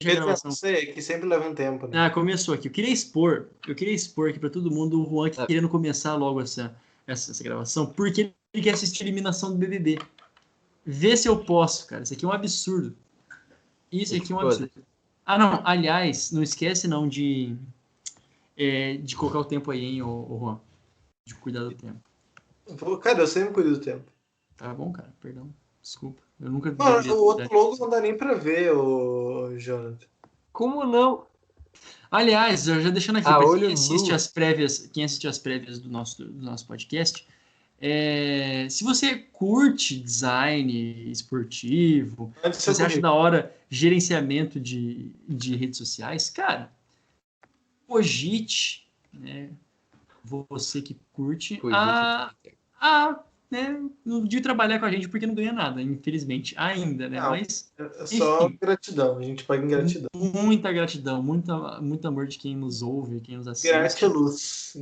a gravação. Que sempre leva um tempo, né? Ah, começou aqui. Eu queria expor aqui pra todo mundo o Juan querendo começar logo essa gravação, porque ele quer assistir a eliminação do BBB. Vê se eu posso, cara. Isso aqui é um absurdo. Isso aqui é um absurdo. Ah, não. Aliás, não esquece não de colocar o tempo aí, hein, ô Juan. De cuidar do tempo. Cara, eu sempre cuido do tempo. Tá bom, cara. Perdão. Desculpa. Eu nunca Mano, deveria... o outro logo não dá nem pra ver, o Jonathan. Como não? Aliás, já deixando aqui, Ah, para olho quem assiste nu. as prévias do nosso podcast, se você curte design esportivo, se você acha da hora gerenciamento de redes sociais, cara, cogite, né, você que curte, de trabalhar com a gente porque não ganha nada, infelizmente, ainda, né? Não, Mas, é só enfim, gratidão, a gente paga em gratidão. muita gratidão, muito amor de quem nos ouve, quem nos assiste. Gratiluz.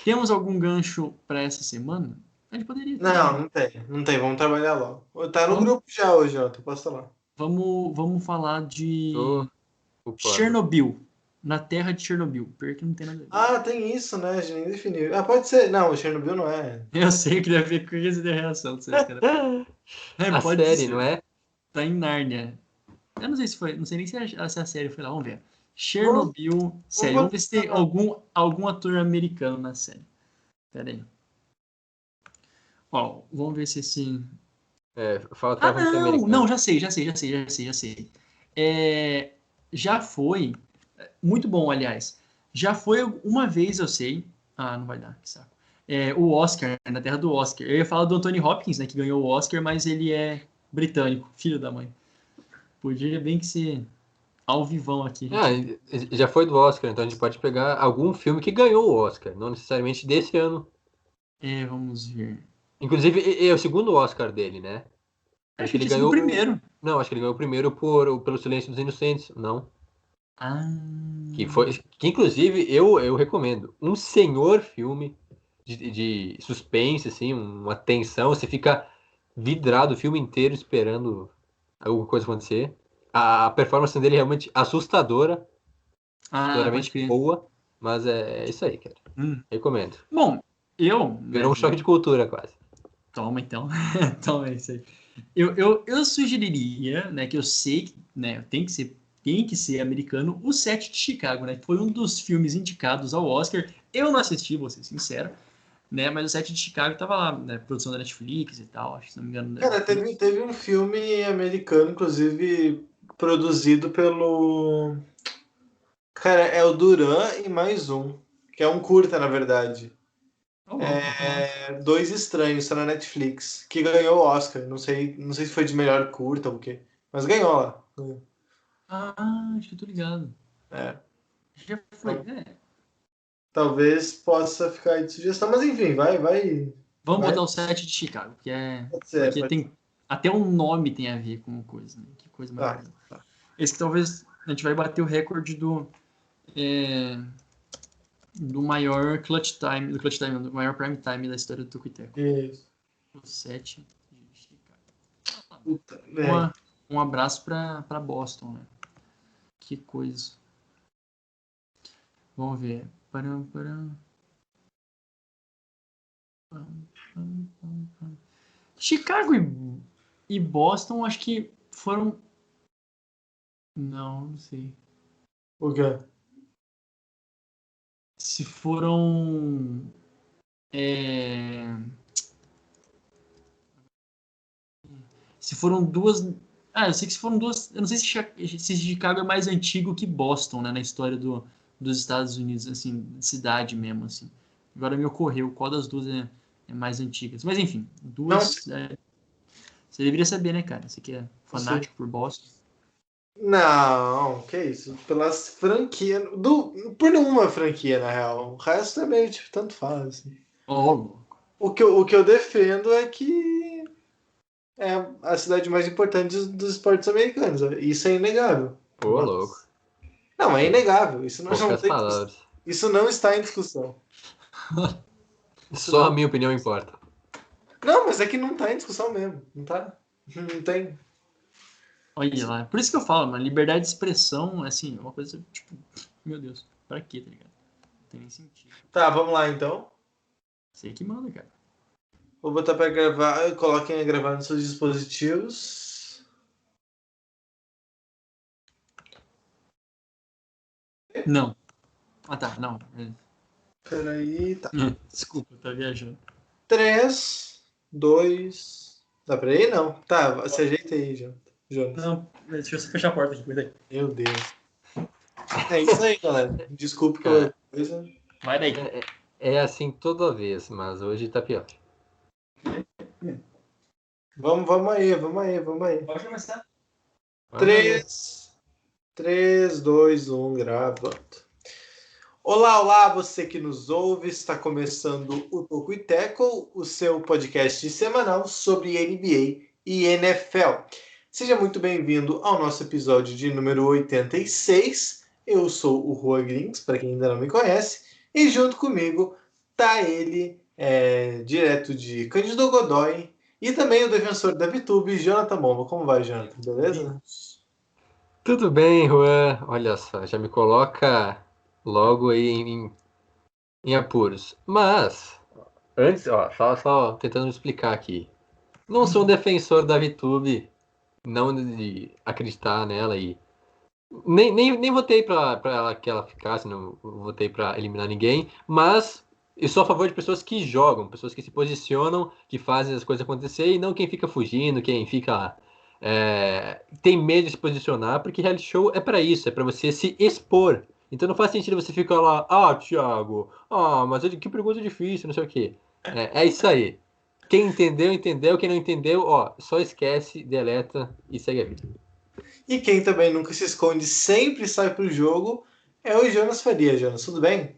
Temos algum gancho para essa semana? A gente poderia ter. Não tem. Vamos trabalhar logo. Tá no grupo já hoje, ó. Tu posta lá. Vamos falar de Chernobyl. Na terra de Chernobyl. Pior que não tem nada a ver. Ah, tem isso, né? A gente nem definiu. Ah, pode ser. Não, o Chernobyl não é. Eu sei, eu queria ver com que você tem a reação de vocês, cara. A pode série, ser. não é? Tá em Nárnia. Eu não sei se foi. Não sei nem se a série foi lá. Vamos ver. Chernobyl. Série. Vamos ver se tem algum ator americano na série. Pera aí. Ó, vamos ver se assim. Falta não, já sei. Já foi. Muito bom, aliás. Já foi uma vez, eu sei. Ah, não vai dar, que saco. O Oscar, na terra do Oscar. Eu ia falar do Anthony Hopkins, né, que ganhou o Oscar, mas ele é britânico, filho da mãe. Podia bem que ser ao vivão aqui. Já foi do Oscar, então a gente pode pegar algum filme que ganhou o Oscar, não necessariamente desse ano. Vamos ver. Inclusive, é o segundo Oscar dele, né? Acho que ele ganhou o primeiro. Não, acho que ele ganhou o primeiro pelo Silêncio dos Inocentes, não. Que inclusive eu recomendo. Um senhor filme de suspense, assim, uma tensão, você fica vidrado o filme inteiro esperando alguma coisa acontecer. A performance dele é realmente assustadora, assustadoramente boa, mas é isso aí, cara. Recomendo. Bom, Virou um choque de cultura, quase. Toma, então. Toma isso aí. Eu sugeriria, né, que eu sei que, né, tem que ser americano, o Sete de Chicago, né, que foi um dos filmes indicados ao Oscar. Eu não assisti, vou ser sincero, né, mas o Sete de Chicago tava lá, né, produção da Netflix e tal, acho que se não me engano. Cara, teve um filme americano, inclusive, produzido pelo... Cara, é o Duran e mais um, que é um curta, na verdade. Dois Estranhos, tá na Netflix, que ganhou o Oscar. Não sei se foi de melhor curta ou o quê, mas ganhou lá. Acho que eu tô ligado. Já foi, Talvez possa ficar aí de sugestão, mas enfim, vai. Vamos botar o Sete de Chicago, que porque tem até um nome tem a ver com coisa, né? Que coisa maravilhosa. Esse que talvez a gente vai bater o recorde do maior clutch time, do maior prime time da história do Tucuiteco. Isso. O 7 de Chicago. Puta, um abraço para Boston, né? Que coisa. Vamos ver. Chicago e Boston, acho que foram... Não sei. O quê? Se foram... Se foram duas... eu sei que se foram duas... Eu não sei se Chicago é mais antigo que Boston, né? Na história dos Estados Unidos, assim, cidade mesmo, assim. Agora me ocorreu qual das duas é mais antigas. Mas, enfim, duas... Você deveria saber, né, cara? Você que é fanático por Boston. Não, que isso. Pelas franquias... Por nenhuma franquia, na real. O resto é meio, tipo, tanto faz, assim. O que eu defendo é que é a cidade mais importante dos esportes americanos. Isso é inegável. Pô, louco. Não, é inegável. Isso não está em discussão. Só a minha opinião importa. Não, mas é que não está em discussão mesmo. Não tá. Não tem. Olha lá. Por isso que eu falo, mano, liberdade de expressão, assim, é uma coisa, tipo, meu Deus, pra quê, tá ligado? Não tem nem sentido. Tá, vamos lá então. Sei que manda, cara. Vou botar para gravar. Coloquem a gravar nos seus dispositivos. Não. Ah, tá, não. Peraí, tá. Desculpa, eu tô viajando. 3, 2. Dá pra ir? Não. Tá, se ajeita aí, Jonas. Não, deixa eu só fechar a porta aqui, cuida aí. Meu Deus. É isso aí, galera. Desculpe Cara, qualquer coisa. Vai daí. É assim toda vez, mas hoje tá pior. Vamos aí. Pode começar. 3, 2, 1, gravando. Olá, você que nos ouve. Está começando o Toco e Tackle, o seu podcast semanal sobre NBA e NFL. Seja muito bem-vindo ao nosso episódio de número 86. Eu sou o Juan Grings, para quem ainda não me conhece, e junto comigo tá ele, direto de Cândido Godói, e também o defensor da VTube, Jonathan Momba. Como vai, Jonathan? Beleza? Tudo bem, Juan. Olha só, já me coloca logo aí em apuros. Mas, antes, ó, só tentando me explicar aqui. Não sou um defensor da VTube, não de acreditar nela e nem votei pra ela que ela ficasse, não votei pra eliminar ninguém, mas eu sou a favor de pessoas que jogam, pessoas que se posicionam, que fazem as coisas acontecer e não quem fica fugindo, quem fica tem medo de se posicionar, porque reality show é pra isso, é pra você se expor. Então não faz sentido você ficar lá, Thiago, mas que pergunta difícil, não sei o quê. É isso aí. Quem entendeu, entendeu. Quem não entendeu, só esquece, deleta e segue a vida. E quem também nunca se esconde, sempre sai pro jogo, é o Jonas Faria. Jonas, tudo bem?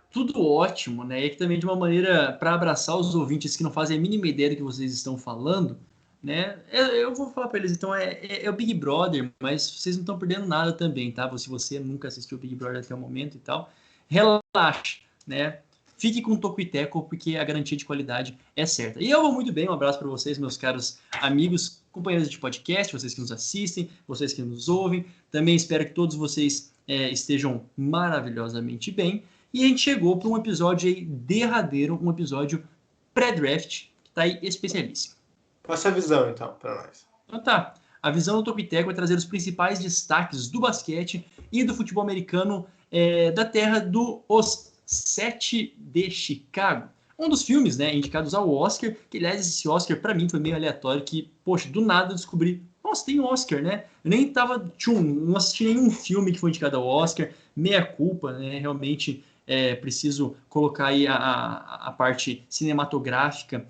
Tudo ótimo, né? E aqui também de uma maneira para abraçar os ouvintes que não fazem a mínima ideia do que vocês estão falando, né? Eu vou falar para eles, então é o Big Brother, mas vocês não estão perdendo nada também, tá? Se você nunca assistiu o Big Brother até o momento e tal, relaxe, né? Fique com o Toco e Teco, porque a garantia de qualidade é certa. E eu vou muito bem, um abraço para vocês, meus caros amigos, companheiros de podcast, vocês que nos assistem, vocês que nos ouvem. Também espero que todos vocês estejam maravilhosamente bem. E a gente chegou para um episódio aí derradeiro, um episódio pré-draft, que tá aí especialíssimo. Passa a visão, então, para nós. Então tá, a visão do Topiteco vai trazer os principais destaques do basquete e do futebol americano da terra dos 7 de Chicago. Um dos filmes, né, indicados ao Oscar, que aliás esse Oscar para mim foi meio aleatório, que, poxa, do nada eu descobri, nossa, tem Oscar, né? Eu nem tava, não assisti nenhum filme que foi indicado ao Oscar, meia culpa, né, realmente preciso colocar aí a parte cinematográfica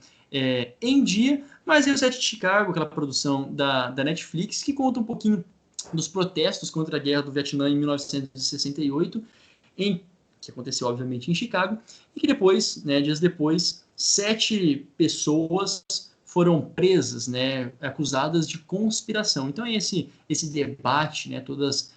em dia, mas é o 7 de Chicago, aquela produção da Netflix, que conta um pouquinho dos protestos contra a guerra do Vietnã em 1968, que aconteceu, obviamente, em Chicago, e que depois, né, dias depois, 7 pessoas foram presas, né, acusadas de conspiração. Então, esse debate, né, todas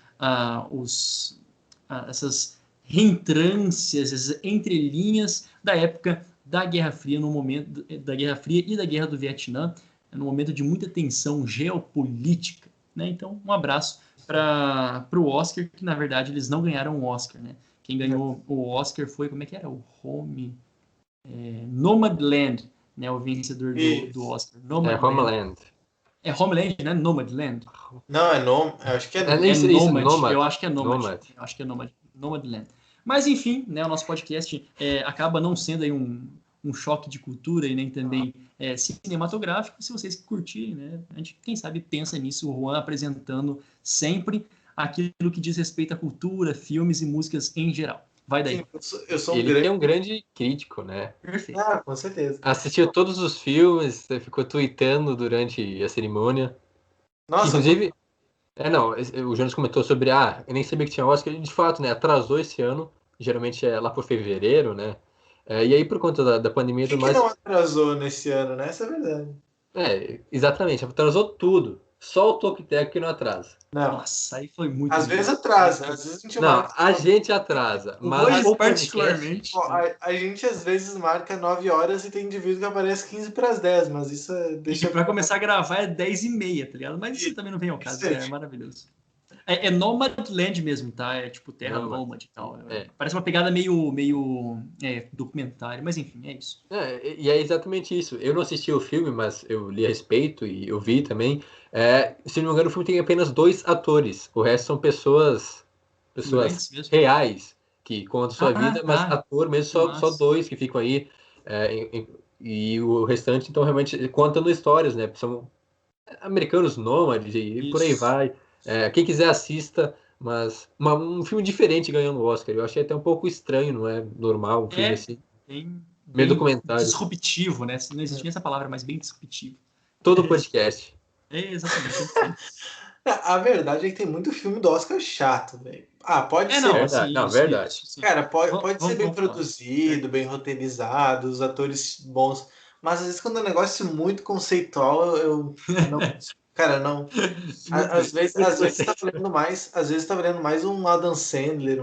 essas reentrâncias, essas entrelinhas da época da Guerra Fria, no momento da Guerra Fria e da Guerra do Vietnã, no momento de muita tensão geopolítica, né? Então, um abraço para o Oscar, que na verdade eles não ganharam o Oscar, né? Quem ganhou o Oscar foi, como é que era? O Nomadland, né? O vencedor do Oscar. Homeland. É Homeland, né? Nomadland. Não, acho que é Nomad. Nomad. Eu acho que é Nomad. Eu acho que é Nomadland. Mas enfim, né, o nosso podcast acaba não sendo aí um choque de cultura e nem também cinematográfico. Se vocês curtirem, né, a gente, quem sabe, pensa nisso, o Juan apresentando sempre aquilo que diz respeito à cultura, filmes e músicas em geral. Vai daí. Sim, eu sou Ele é um grande crítico, né? Perfeito. Com certeza. Assistiu todos os filmes, ficou tweetando durante a cerimônia. Nossa, inclusive, o Jonas comentou sobre, eu nem sabia que tinha Oscar, e de fato, né, atrasou esse ano, geralmente é lá por fevereiro, né, e aí por conta da pandemia e tudo mais... não atrasou nesse ano, né? Essa é a verdade. Exatamente, atrasou tudo. Só o Toque-Teco que não atrasa. Não. Nossa, aí foi muito. Às vezes atrasa, às vezes a gente Não, marca. a gente atrasa. Mas Hoje, o particularmente. A gente às vezes marca 9 horas e tem indivíduo que aparece 15 para as 10, mas isso deixa. Pra começar a gravar é 10h30, tá ligado? Mas isso também não vem ao caso, é maravilhoso. É Nomadland mesmo, tá? É tipo terra nômade e tal. Parece uma pegada meio documentário, mas enfim, é isso. E é exatamente isso. Eu não assisti o filme, mas eu li a respeito e eu vi também. Se não me engano, o filme tem apenas 2 atores. O resto são pessoas reais que contam sua vida, mas ator mesmo só 2 que ficam aí. E o restante, então, realmente contando histórias, né? São americanos nômades e por aí vai. Quem quiser assista, mas um filme diferente ganhando o Oscar. Eu achei até um pouco estranho, não é normal um filme assim. Meio documentário. Disruptivo, né? Não existia essa palavra, mas bem disruptivo. Todo podcast. Exatamente. A verdade é que tem muito filme do Oscar chato, velho. Pode ser. Não, verdade. Não, verdade. Isso. Cara, pode ser bem produzido, bem roteirizado, os atores bons. Mas às vezes quando é um negócio muito conceitual, eu não. Cara, não. Às vezes tá valendo mais. Às vezes tá valendo mais um Adam Sandler,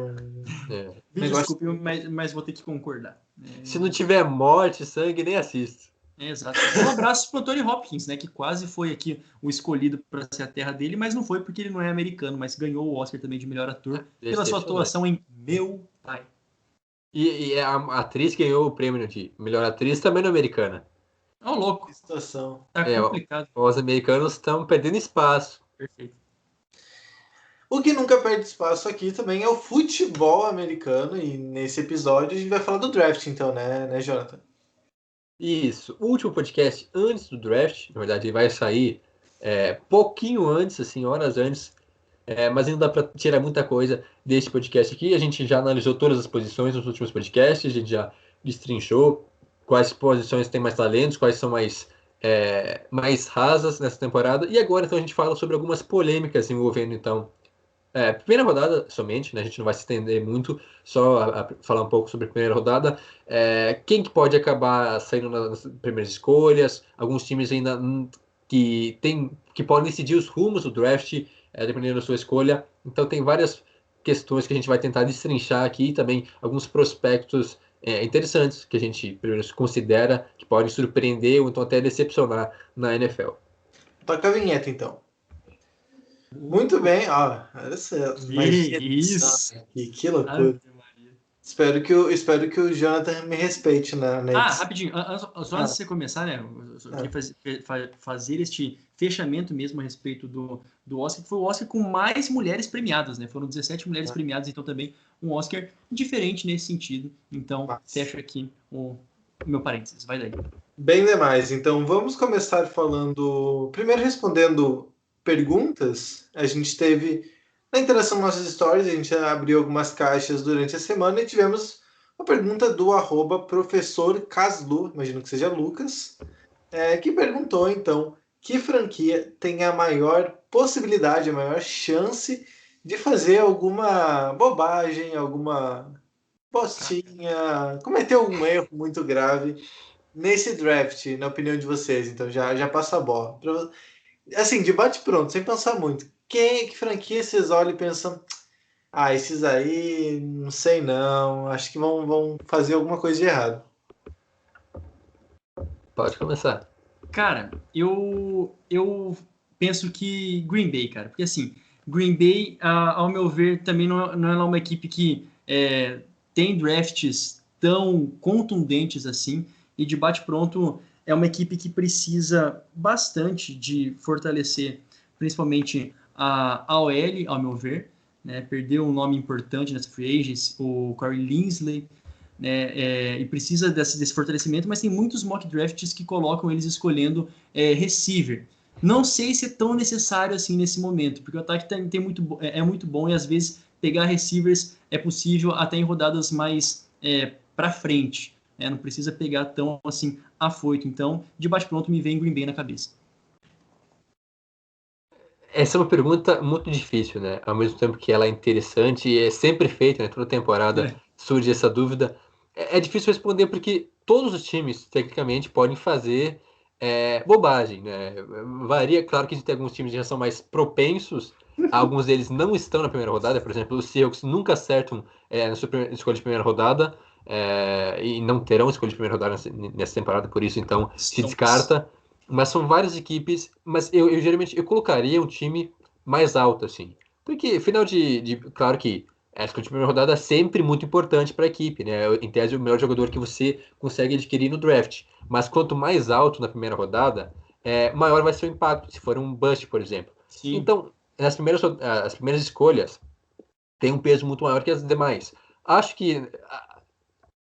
Desculpe, mas vou ter que concordar. Se não tiver morte, sangue, nem assisto. Exato. Um abraço pro Anthony Hopkins, né? Que quase foi aqui o escolhido para ser a terra dele, mas não foi porque ele não é americano, mas ganhou o Oscar também de melhor ator pela sua atuação em Meu Pai. E a atriz que ganhou o prêmio de melhor atriz também não é americana. Louco. Que situação. Tá complicado. Os americanos estão perdendo espaço. Perfeito. O que nunca perde espaço aqui também é o futebol americano, e nesse episódio a gente vai falar do draft, então, né, Jonathan? Isso. O último podcast antes do draft, na verdade, ele vai sair pouquinho antes, assim, horas antes, mas ainda dá para tirar muita coisa desse podcast aqui. A gente já analisou todas as posições nos últimos podcasts, a gente já destrinchou quais posições têm mais talentos, quais são mais rasas nessa temporada. E agora, então, a gente fala sobre algumas polêmicas envolvendo, então, primeira rodada somente, né? A gente não vai se estender muito, só a falar um pouco sobre a primeira rodada. Quem que pode acabar saindo nas primeiras escolhas, alguns times ainda que podem decidir os rumos do draft, dependendo da sua escolha. Então tem várias questões que a gente vai tentar destrinchar aqui, e também alguns prospectos interessantes que a gente primeiro considera que podem surpreender ou então até decepcionar na NFL. Toca a vinheta, então. Muito bem, olha só. Isso. Que loucura. Espero que o Jonathan me respeite na rapidinho. Só antes de você começar, né? Eu queria fazer este fechamento mesmo a respeito do Oscar, que foi o Oscar com mais mulheres premiadas, né? Foram 17 mulheres premiadas, então também um Oscar diferente nesse sentido. Então, fecho aqui o meu parênteses. Vai daí. Bem demais. Então, vamos começar falando... Primeiro, respondendo perguntas. A gente teve... Na interação das nossas stories, a gente abriu algumas caixas durante a semana e tivemos uma pergunta do @professor Caslu, imagino que seja Lucas, que perguntou, então, que franquia tem a maior possibilidade, a maior chance de fazer alguma bobagem, alguma postinha, cometer algum erro muito grave nesse draft, na opinião de vocês. Então, já passa a bola. Assim, debate pronto, sem pensar muito. Que franquia vocês olham e pensam, esses aí, não sei não, acho que vão fazer alguma coisa de errado. Pode começar. Cara, eu penso que Green Bay, cara, porque assim, Green Bay, ao meu ver, também não é uma equipe que tem drafts tão contundentes assim, e de bate-pronto é uma equipe que precisa bastante de fortalecer, principalmente a OL, ao meu ver, né? Perdeu um nome importante nessa free agency, o Corey Linsley, né? E precisa desse fortalecimento, mas tem muitos mock drafts que colocam eles escolhendo receiver. Não sei se é tão necessário assim nesse momento, porque o ataque é muito bom e às vezes pegar receivers é possível até em rodadas mais para frente. Não precisa pegar tão assim afoito. Então, de bate-pronto me vem Green Bay na cabeça. Essa é uma pergunta muito difícil, né? Ao mesmo tempo que ela é interessante e é sempre feita, né? Toda temporada surge essa dúvida. É difícil responder porque todos os times, tecnicamente, podem fazer é bobagem, né? Varia, claro que a gente tem alguns times que já são mais propensos, alguns deles não estão na primeira rodada, por exemplo, os Seahawks nunca acertam na sua escolha de primeira rodada, e não terão escolha de primeira rodada nessa temporada, por isso então se descarta. Mas são várias equipes, mas eu geralmente eu colocaria um time mais alto, assim. Porque final claro que a escolha de primeira rodada é sempre muito importante para a equipe, né? Em tese, o melhor jogador que você consegue adquirir no draft. Mas quanto mais alto na primeira rodada, maior vai ser o impacto, se for um bust, por exemplo. Sim. Então, as primeiras escolhas têm um peso muito maior que as demais. Acho que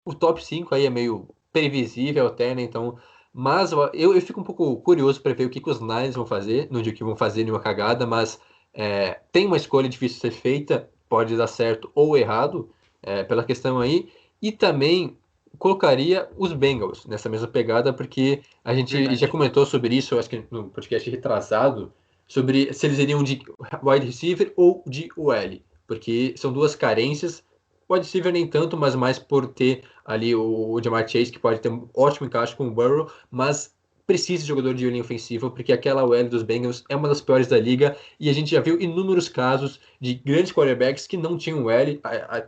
o top 5 aí é meio previsível até, né? Então, mas eu fico um pouco curioso para ver o que os Niners vão fazer, no dia que vão fazer nenhuma cagada, mas tem uma escolha difícil de ser feita, pode dar certo ou errado, pela questão aí, e também colocaria os Bengals nessa mesma pegada, porque a gente já comentou sobre isso, eu acho que no podcast retrasado, sobre se eles iriam de wide receiver ou de OL, porque são duas carências. Wide receiver nem tanto, mas mais por ter ali o Ja'Marr Chase, que pode ter um ótimo encaixe com o Burrow, mas precisa de jogador de linha ofensiva, porque aquela OL dos Bengals é uma das piores da liga, e a gente já viu inúmeros casos de grandes quarterbacks que não tinham OL.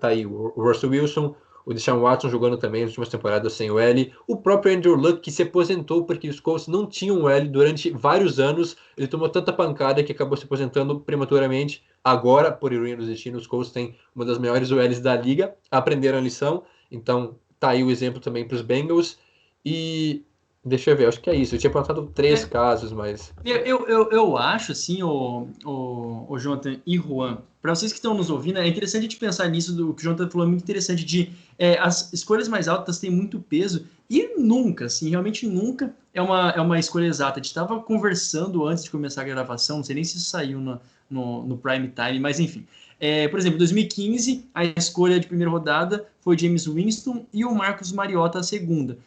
Tá aí o Russell Wilson, o Deshaun Watson jogando também nas últimas temporadas sem OL, o próprio Andrew Luck, que se aposentou porque os Colts não tinham OL durante vários anos, ele tomou tanta pancada que acabou se aposentando prematuramente. Agora, por ironia do destino, os Colts têm uma das maiores OLs da liga, aprenderam a lição, então tá aí o exemplo também para os Bengals. E deixa eu ver, acho que é isso. Eu tinha apontado 3 casos, mas. Eu acho, assim, o Jonathan e Juan, para vocês que estão nos ouvindo, é interessante a gente pensar nisso, do que o Jonathan falou, é muito interessante, as escolhas mais altas têm muito peso, e nunca, assim, realmente nunca é uma escolha exata. A gente estava conversando antes de começar a gravação, não sei nem se isso saiu no prime time, mas enfim. Por exemplo, em 2015, a escolha de primeira rodada foi James Winston e o Marcus Mariota a segunda,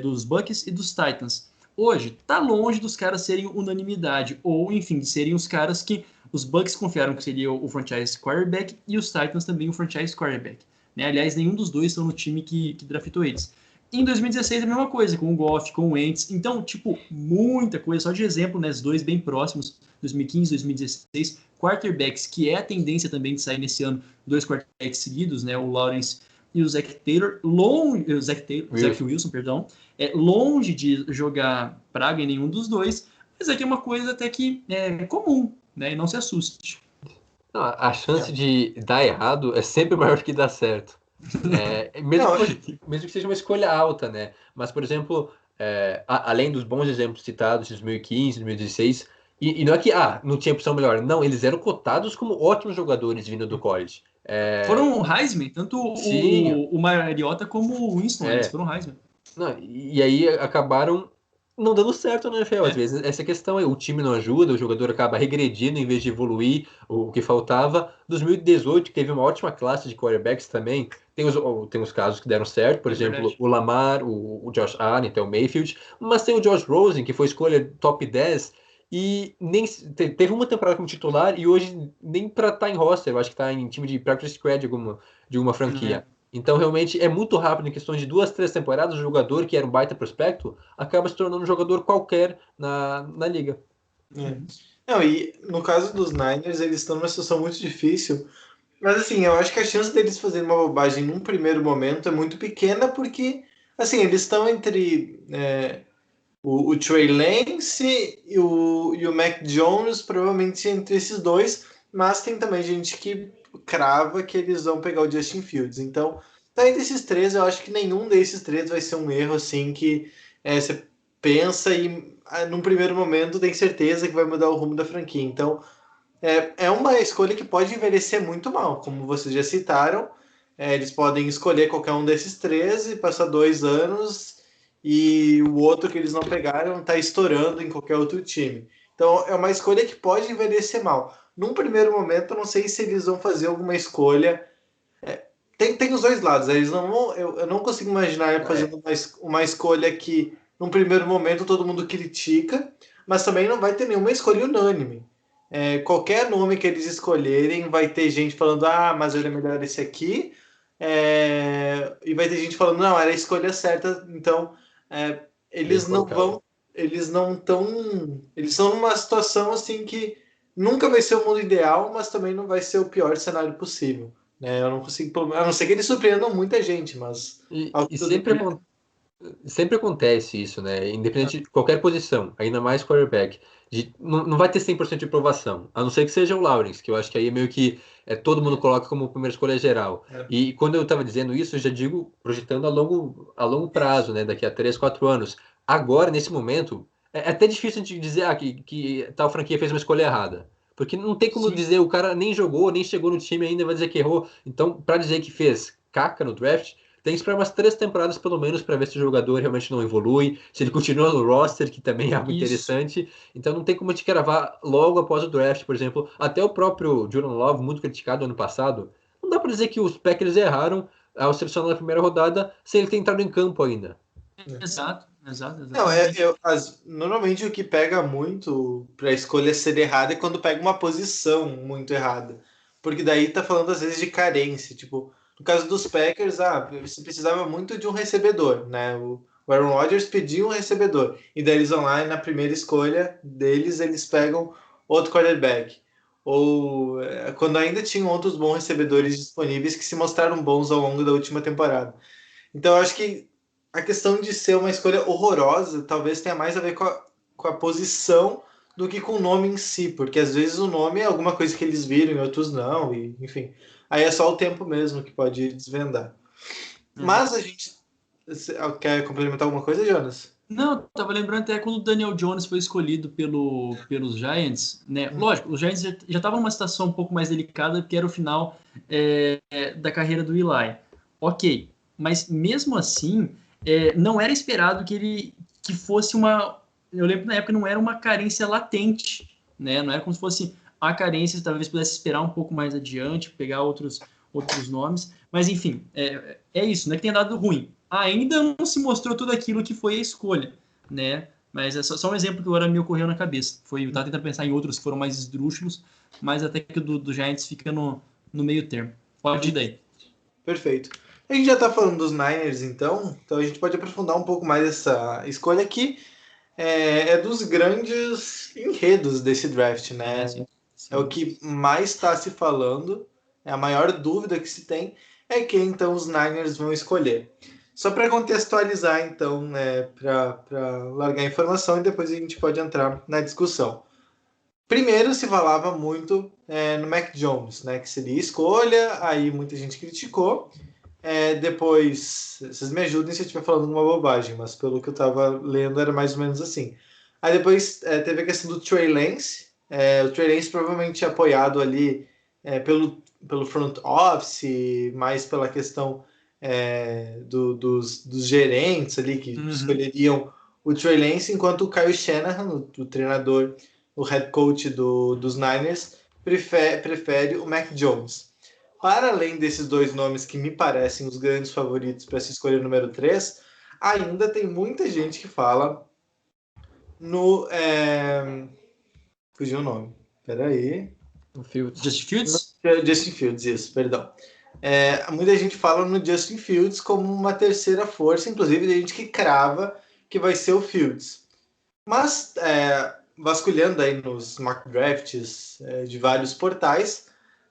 dos Bucks e dos Titans. Hoje, tá longe dos caras serem unanimidade, ou, enfim, de serem os caras que os Bucks confiaram que seria o franchise quarterback e os Titans também o franchise quarterback. Né? Aliás, nenhum dos dois estão no time que draftou eles. Em 2016 a mesma coisa, com o Goff, com o Wentz. Então, tipo, muita coisa, só de exemplo, né? Os dois bem próximos, 2015, 2016, quarterbacks, que é a tendência também de sair nesse ano, dois quarterbacks seguidos, né? O Lawrence e o Zach Taylor, Zach Wilson, perdão, longe de jogar praga em nenhum dos dois, mas aqui é uma coisa até que é comum, né? E não se assuste. Não, a chance de dar errado é sempre maior que dar certo. Mesmo que seja uma escolha alta, né? Mas, por exemplo, além dos bons exemplos citados de 2015, 2016, e não é que não tinha opção melhor. Não, eles eram cotados como ótimos jogadores vindo do college. Foram Heisman, tanto o Mariota como o Winston, eles foram Heisman. Não, e aí acabaram não dando certo na NFL. Às vezes essa questão o time não ajuda, o jogador acaba regredindo em vez de evoluir o que faltava. 2018 teve uma ótima classe de quarterbacks também. Tem os casos que deram certo, por exemplo, verdade. O Lamar, o Josh Allen, tem o Mayfield, mas tem o Josh Rosen, que foi escolha top 10 e nem teve uma temporada como titular e hoje nem para estar em roster, eu acho que está em time de practice squad de alguma franquia. Então, realmente, é muito rápido, em questões de 2, 3 temporadas, o jogador que era um baita prospecto acaba se tornando um jogador qualquer na liga. Não, e no caso dos Niners, eles estão numa situação muito difícil, mas assim, eu acho que a chance deles fazerem uma bobagem num primeiro momento é muito pequena, porque assim, eles estão entre o Trey Lance e o Mac Jones, provavelmente entre esses dois, mas tem também gente que crava que eles vão pegar o Justin Fields. Então, entre esses três, eu acho que nenhum desses três vai ser um erro assim que você pensa e num primeiro momento tem certeza que vai mudar o rumo da franquia. Então, é uma escolha que pode envelhecer muito mal, como vocês já citaram. Eles podem escolher qualquer um desses três e passar 2 anos e o outro que eles não pegaram está estourando em qualquer outro time. Então, é uma escolha que pode envelhecer mal. Num primeiro momento, eu não sei se eles vão fazer alguma escolha. Tem os dois lados. Eles não vão, eu não consigo imaginar fazendo uma escolha que, num primeiro momento, todo mundo critica, mas também não vai ter nenhuma escolha unânime. Qualquer nome que eles escolherem, vai ter gente falando, mas ele é melhor esse aqui, e vai ter gente falando, não, era a escolha certa, então eles não vão eles não estão... Eles estão numa situação assim que nunca vai ser o mundo ideal, mas também não vai ser o pior cenário possível. Né? Eu não consigo... A não ser que eles surpreendam muita gente, mas... E sempre acontece isso, né? Independente de qualquer posição, ainda mais quarterback. Não vai ter 100% de aprovação, a não ser que seja o Lawrence, que eu acho que aí é meio que todo mundo coloca como primeira escolha geral. E quando eu estava dizendo isso, eu já digo projetando a longo prazo, né? Daqui a 3, 4 anos. Agora, nesse momento, é até difícil de dizer que tal franquia fez uma escolha errada. Porque não tem como Sim. dizer, o cara nem jogou, nem chegou no time ainda, vai dizer que errou. Então, para dizer que fez caca no draft, tem que esperar umas 3 temporadas pelo menos para ver se o jogador realmente não evolui, se ele continua no roster, que também é algo interessante. Então não tem como te cravar logo após o draft, por exemplo. Até o próprio Jordan Love, muito criticado ano passado, não dá para dizer que os Packers erraram ao selecionar na primeira rodada sem ele ter entrado em campo ainda. Exato. Não, normalmente o que pega muito para a escolha ser errada é quando pega uma posição muito errada. Porque daí tá falando às vezes de carência. Tipo, no caso dos Packers, você precisava muito de um recebedor, né? O Aaron Rodgers pediu um recebedor. E daí eles vão lá e na primeira escolha deles, eles pegam outro quarterback. Ou quando ainda tinham outros bons recebedores disponíveis que se mostraram bons ao longo da última temporada. Então, eu acho que a questão de ser uma escolha horrorosa talvez tenha mais a ver com a posição do que com o nome em si, porque às vezes o nome é alguma coisa que eles viram e outros não, e enfim. Aí é só o tempo mesmo que pode desvendar. Mas a gente... Quer complementar alguma coisa, Jonas? Não, tava lembrando até quando o Daniel Jones foi escolhido pelos Giants, né? Lógico, os Giants já estavam numa situação um pouco mais delicada, porque era o final da carreira do Eli. Ok, mas mesmo assim, não era esperado que fosse uma... Eu lembro que na época não era uma carência latente, né? Não era como se fosse a carência, talvez pudesse esperar um pouco mais adiante, pegar outros nomes. Mas, enfim, é isso, não é que tenha dado ruim. Ainda não se mostrou tudo aquilo que foi a escolha, né? Mas é só um exemplo que agora me ocorreu na cabeça. Eu estava tentando pensar em outros que foram mais esdrúxulos, mas até que o do Giants fica no meio termo. Pode ir daí. Perfeito. A gente já está falando dos Niners, então a gente pode aprofundar um pouco mais essa escolha aqui. É dos grandes enredos desse draft, né? Sim. É o que mais está se falando, é a maior dúvida que se tem, é quem então os Niners vão escolher. Só para contextualizar, então, né, para largar a informação e depois a gente pode entrar na discussão. Primeiro se falava muito no Mac Jones, né, que seria escolha, aí muita gente criticou. Depois, vocês me ajudem se eu estiver falando uma bobagem, mas pelo que eu estava lendo era mais ou menos assim. Aí depois teve a questão do Trey Lance. O Trey Lance provavelmente apoiado ali pelo front office, mais pela questão dos gerentes ali que escolheriam o Trey Lance, enquanto o Kyle Shanahan, o treinador, o head coach dos Niners, prefere o Mac Jones. Para além desses dois nomes que me parecem os grandes favoritos para essa escolha número 3, ainda tem muita gente que fala no... Fugiu o nome. Peraí. Justin Fields? Justin Fields, isso, perdão. Muita gente fala no Justin Fields como uma terceira força, inclusive tem gente que crava que vai ser o Fields. Mas, vasculhando aí nos mock drafts de vários portais,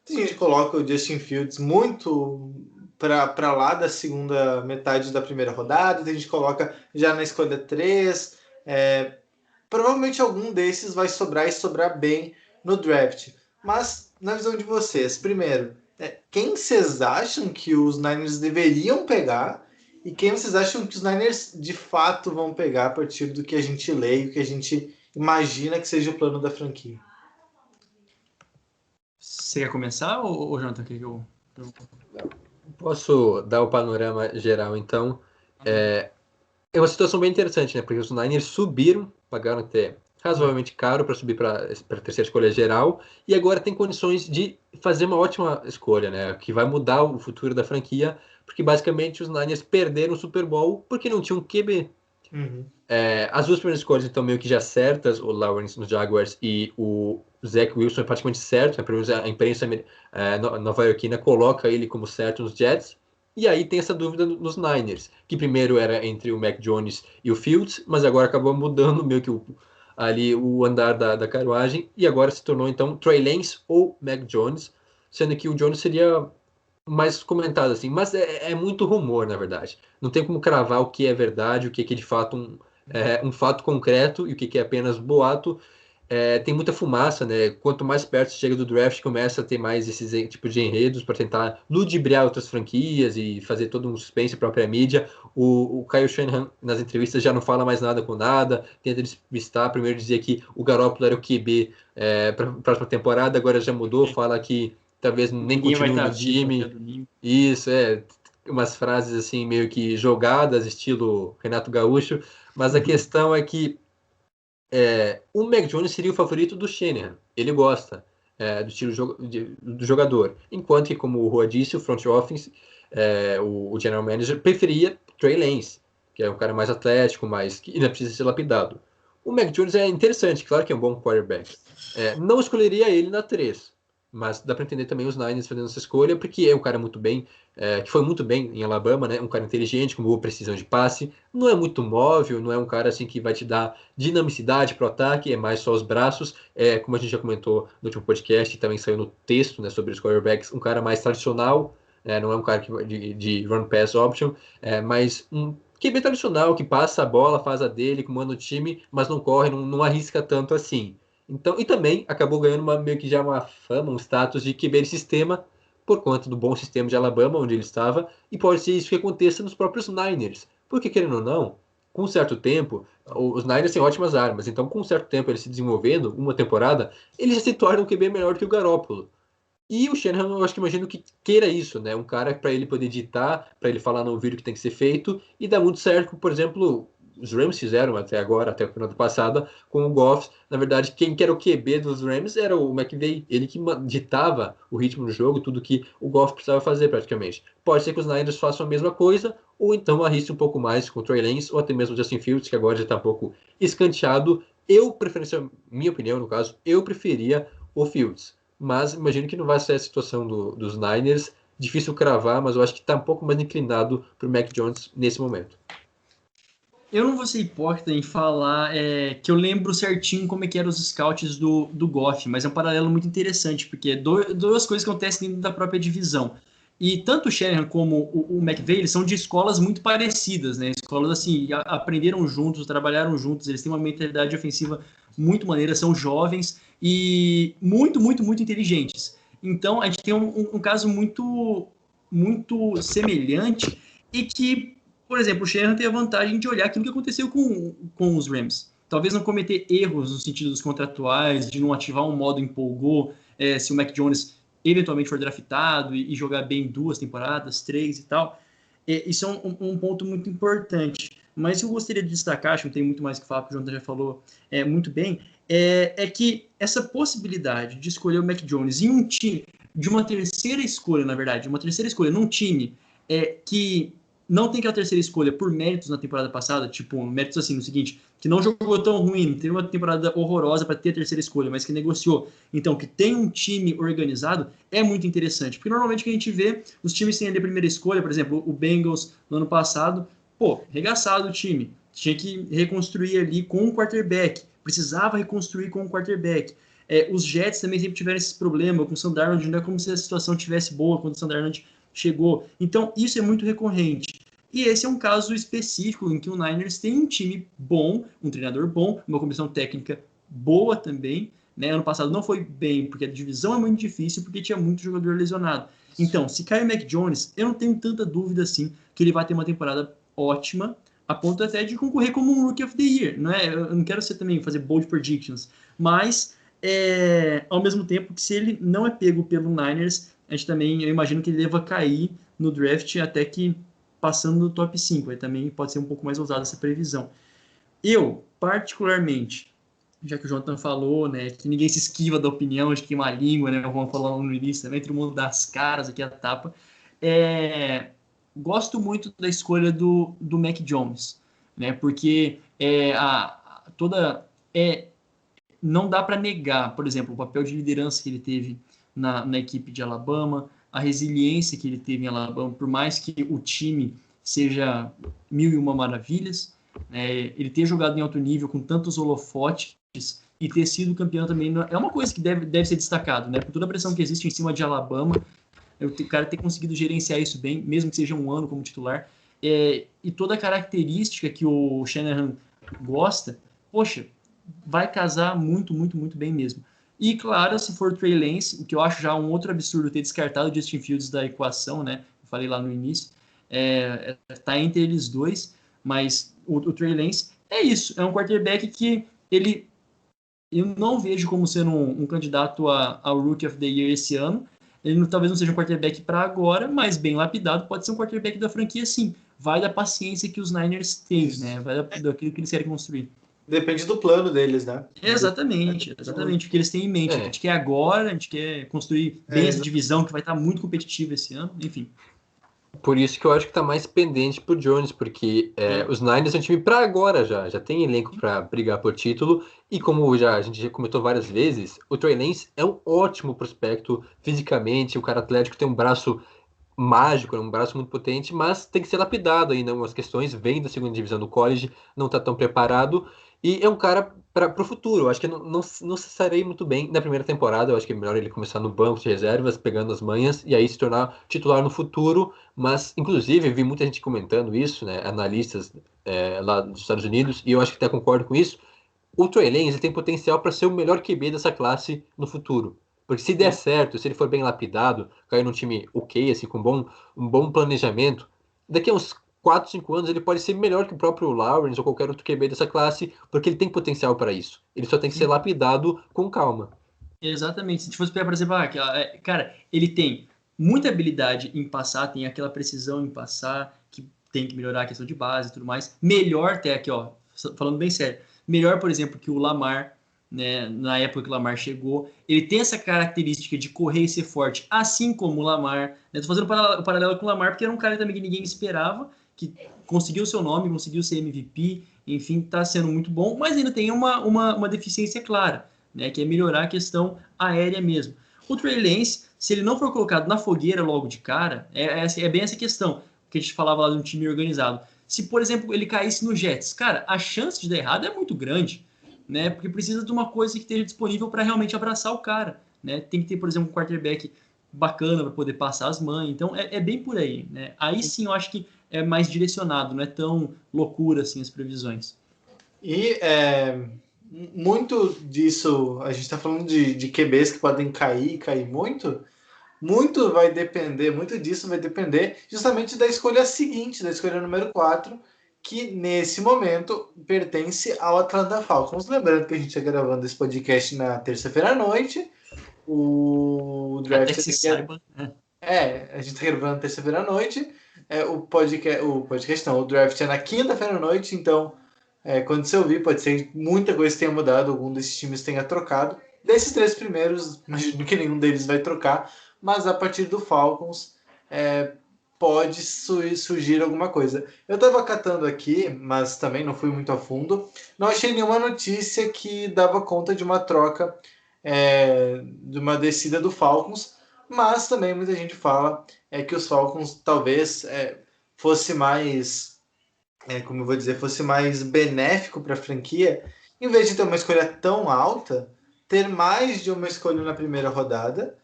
a gente coloca o Justin Fields muito para lá da segunda metade da primeira rodada, a gente coloca já na escolha 3. Provavelmente algum desses vai sobrar e sobrar bem no draft. Mas, na visão de vocês, primeiro, quem vocês acham que os Niners deveriam pegar e quem vocês acham que os Niners de fato vão pegar a partir do que a gente lê e o que a gente imagina que seja o plano da franquia? Você quer começar ou Jonathan? Posso dar o panorama geral, então. É uma situação bem interessante, né? Porque os Niners subiram, pagaram até razoavelmente caro para subir para a terceira escolha geral, e agora tem condições de fazer uma ótima escolha, né? Que vai mudar o futuro da franquia, porque basicamente os Niners perderam o Super Bowl porque não tinham QB. As duas primeiras escolhas estão meio que já certas, o Lawrence nos Jaguars e o Zach Wilson é praticamente certo, né? Pelo menos a imprensa nova-iorquina coloca ele como certo nos Jets. E aí tem essa dúvida nos Niners, que primeiro era entre o Mac Jones e o Fields, mas agora acabou mudando meio que ali o andar da carruagem, e agora se tornou então Trey Lance ou Mac Jones, sendo que o Jones seria mais comentado assim, mas é muito rumor, na verdade. Não tem como cravar o que é verdade, o que é de fato um fato concreto e o que é apenas boato. Tem muita fumaça, né? Quanto mais perto chega do draft, começa a ter mais esses tipos de enredos para tentar ludibriar outras franquias e fazer todo um suspense para a própria mídia. O Kyle Shanahan, nas entrevistas, já não fala mais nada com nada, tenta despistar. Primeiro dizia que o Garoppolo era o QB para a próxima temporada, agora já mudou, fala que talvez nem Ninguém vai continue estar no vivo até time. domingo. Isso, umas frases assim meio que jogadas, estilo Renato Gaúcho, mas a questão é que o Mac Jones seria o favorito do Shanahan. Ele gosta do estilo do jogador. Enquanto que, como o Rua disse, o front office, o general manager, preferia Trey Lance, que é um cara mais atlético, que ainda precisa ser lapidado. O Mac Jones é interessante, claro que é um bom quarterback. Não escolheria ele na 3, mas dá para entender também os Niners fazendo essa escolha, porque é um cara muito bem, que foi muito bem em Alabama, né? Um cara inteligente, com boa precisão de passe, não é muito móvel, não é um cara assim que vai te dar dinamicidade para o ataque, é mais só os braços, como a gente já comentou no último podcast, também saiu no texto, né, sobre os quarterbacks, um cara mais tradicional, não é um cara de run pass option, mas um QB tradicional que passa a bola, faz a dele, comanda o time, mas não corre, não arrisca tanto assim. Então, e também acabou ganhando meio que já uma fama, um status de QB de sistema por conta do bom sistema de Alabama, onde ele estava, e pode ser isso que aconteça nos próprios Niners. Porque, querendo ou não, com um certo tempo, os Niners têm ótimas armas, então com um certo tempo ele se desenvolvendo, uma temporada, ele já se torna um QB melhor que o Garoppolo. E o Shanahan, eu acho que imagino que queira isso, né? Um cara para ele poder ditar, para ele falar no ouvido o que tem que ser feito, e dá muito certo, por exemplo, os Rams fizeram até agora, até o final do passado, com o Goff. Na verdade, quem que era o QB dos Rams era o McVay, ele que ditava o ritmo do jogo, tudo que o Goff precisava fazer praticamente. Pode ser que os Niners façam a mesma coisa, ou então arrisque um pouco mais com o Trey Lance, ou até mesmo o Justin Fields, que agora já está um pouco escanteado. Minha opinião, no caso, eu preferia o Fields. Mas imagino que não vai ser a situação dos Niners. Difícil cravar, mas eu acho que está um pouco mais inclinado para o Mac Jones nesse momento. Eu não vou ser hipócrita em falar que eu lembro certinho como é que eram os scouts do Goff, mas é um paralelo muito interessante, porque duas coisas que acontecem dentro da própria divisão. E tanto o Shanahan como o McVay, eles são de escolas muito parecidas, né? Escolas assim, aprenderam juntos, trabalharam juntos, eles têm uma mentalidade ofensiva muito maneira, são jovens e muito, muito, muito inteligentes. Então, a gente tem um caso muito, muito semelhante e que, por exemplo, o Shanahan tem a vantagem de olhar aquilo que aconteceu com os Rams. Talvez não cometer erros no sentido dos contratuais, de não ativar um modo empolgou, se o Mac Jones eventualmente for draftado e jogar bem 2 temporadas, 3 e tal. Isso é um ponto muito importante. Mas eu gostaria de destacar, acho que não tem muito mais que falar, porque o Jonathan já falou muito bem, que essa possibilidade de escolher o Mac Jones em um time, de uma terceira escolha, na verdade, uma terceira escolha num time que não tem aquela terceira escolha por méritos na temporada passada, tipo, méritos assim, no seguinte, que não jogou tão ruim, teve uma temporada horrorosa para ter a terceira escolha, mas que negociou. Então, que tem um time organizado, é muito interessante. Porque normalmente o que a gente vê, os times têm ali a primeira escolha, por exemplo, o Bengals no ano passado, regaçado o time. Tinha que reconstruir ali com o quarterback. Precisava reconstruir com o quarterback. Os Jets também sempre tiveram esse problema com o Sam Darnold, não é como se a situação tivesse boa quando o Sam Darnold chegou. Então, isso é muito recorrente. E esse é um caso específico em que o Niners tem um time bom, um treinador bom, uma comissão técnica boa também. Né? Ano passado não foi bem, porque a divisão é muito difícil, porque tinha muito jogador lesionado. Então, se cai o Mac Jones, eu não tenho tanta dúvida assim que ele vai ter uma temporada ótima, a ponto até de concorrer como um Rookie of the Year. Não é? Eu não quero ser também fazer bold predictions, mas ao mesmo tempo que se ele não é pego pelo Niners, a gente também, eu imagino que ele deva cair no draft até que passando no top 5. Aí também pode ser um pouco mais ousada essa previsão. Eu, particularmente, já que o Jonathan falou, né, que ninguém se esquiva da opinião, de queimar a língua, né, vamos falar no início também, todo mundo dá as caras aqui a tapa, gosto muito da escolha do Mac Jones, né, porque não dá para negar, por exemplo, o papel de liderança que ele teve na equipe de Alabama, a resiliência que ele teve em Alabama, por mais que o time seja mil e uma maravilhas, né, ele ter jogado em alto nível com tantos holofotes e ter sido campeão também é uma coisa que deve ser destacado, né? Por toda a pressão que existe em cima de Alabama, o cara ter conseguido gerenciar isso bem, mesmo que seja um ano como titular, e toda a característica que o Shanahan gosta, poxa, vai casar muito, muito, muito bem mesmo. E claro, se for Trey Lance, o que eu acho já um outro absurdo ter descartado o Justin Fields da equação, né? Eu falei lá no início, tá entre eles dois, mas o Trey Lance é isso, é um quarterback que eu não vejo como sendo um candidato ao Rookie of the Year esse ano. Ele talvez não seja um quarterback para agora, mas bem lapidado, pode ser um quarterback da franquia sim. Vai da paciência que os Niners têm, né? Vai daquilo que eles querem construir. Depende do plano deles, né? Exatamente, o que eles têm em mente. A gente quer agora, a gente quer construir bem essa divisão que vai estar muito competitiva esse ano, enfim. Por isso que eu acho que tá mais pendente pro Jones, porque os Niners é um time para agora já tem elenco para brigar por título, e como a gente já comentou várias vezes, o Trey Lance é um ótimo prospecto fisicamente, o cara atlético tem um braço mágico, um braço muito potente, mas tem que ser lapidado ainda algumas questões, vem da segunda divisão do college, não está tão preparado, e é um cara para o futuro. Eu acho que não se sairia muito bem na primeira temporada, eu acho que é melhor ele começar no banco de reservas, pegando as manhas, e aí se tornar titular no futuro, mas inclusive vi muita gente comentando isso, né, analistas lá dos Estados Unidos, e eu acho que até concordo com isso. O Trey Lance ele tem potencial para ser o melhor QB dessa classe no futuro. Porque se der certo, se ele for bem lapidado, cair num time ok, assim, com um bom planejamento, daqui a uns 4, 5 anos ele pode ser melhor que o próprio Lawrence ou qualquer outro QB dessa classe, porque ele tem potencial para isso. Ele só tem que ser lapidado com calma. Exatamente. Se a gente fosse pegar, por exemplo, cara, ele tem muita habilidade em passar, tem aquela precisão em passar, que tem que melhorar a questão de base e tudo mais. Melhor até aqui, ó, falando bem sério, melhor, por exemplo, que o Lamar, né, na época que o Lamar chegou. Ele tem essa característica de correr e ser forte, assim como o Lamar. Né? Tô fazendo um paralelo com o Lamar, porque era um cara também que ninguém esperava, que conseguiu seu nome, conseguiu ser MVP, enfim, tá sendo muito bom, mas ainda tem uma deficiência clara, né, que é melhorar a questão aérea mesmo. O Trey Lance, se ele não for colocado na fogueira logo de cara, é bem essa questão que a gente falava lá de um time organizado. Se, por exemplo, ele caísse no Jets, cara, a chance de dar errado é muito grande, né? Porque precisa de uma coisa que esteja disponível para realmente abraçar o cara, né? Tem que ter, por exemplo, um quarterback bacana para poder passar as mãos. Então, é bem por aí, né? Aí sim eu acho que é mais direcionado, não é tão loucura assim as previsões. E muito disso, a gente está falando de QBs que podem cair muito. Muito disso vai depender justamente da escolha seguinte, da escolha número 4, que nesse momento pertence ao Atlanta Falcons. Lembrando que a gente está gravando esse podcast na terça-feira à noite. O draft Até que se saiba. a gente está gravando na terça-feira à noite. O draft é na quinta-feira à noite, então quando você ouvir, pode ser que muita coisa tenha mudado, algum desses times tenha trocado. Desses 3 primeiros, imagino que nenhum deles vai trocar, mas a partir do Falcons pode surgir alguma coisa. Eu estava catando aqui, mas também não fui muito a fundo. Não achei nenhuma notícia que dava conta de uma troca, de uma descida do Falcons, mas também muita gente fala que os Falcons talvez fosse mais, como eu vou dizer, fosse mais benéfico para a franquia, em vez de ter uma escolha tão alta, ter mais de uma escolha na primeira rodada.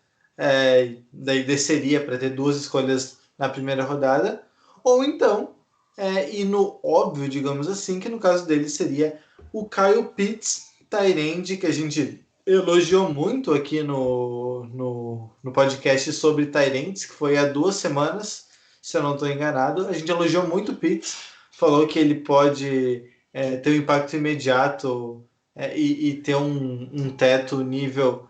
Daí desceria para ter 2 escolhas na primeira rodada, ou então, e no óbvio, digamos assim, que no caso dele seria o Kyle Pitts, tight end, que a gente elogiou muito aqui no podcast sobre tight ends, que foi há 2 semanas, se eu não estou enganado. A gente elogiou muito o Pitts, falou que ele pode ter um impacto imediato e ter um teto nível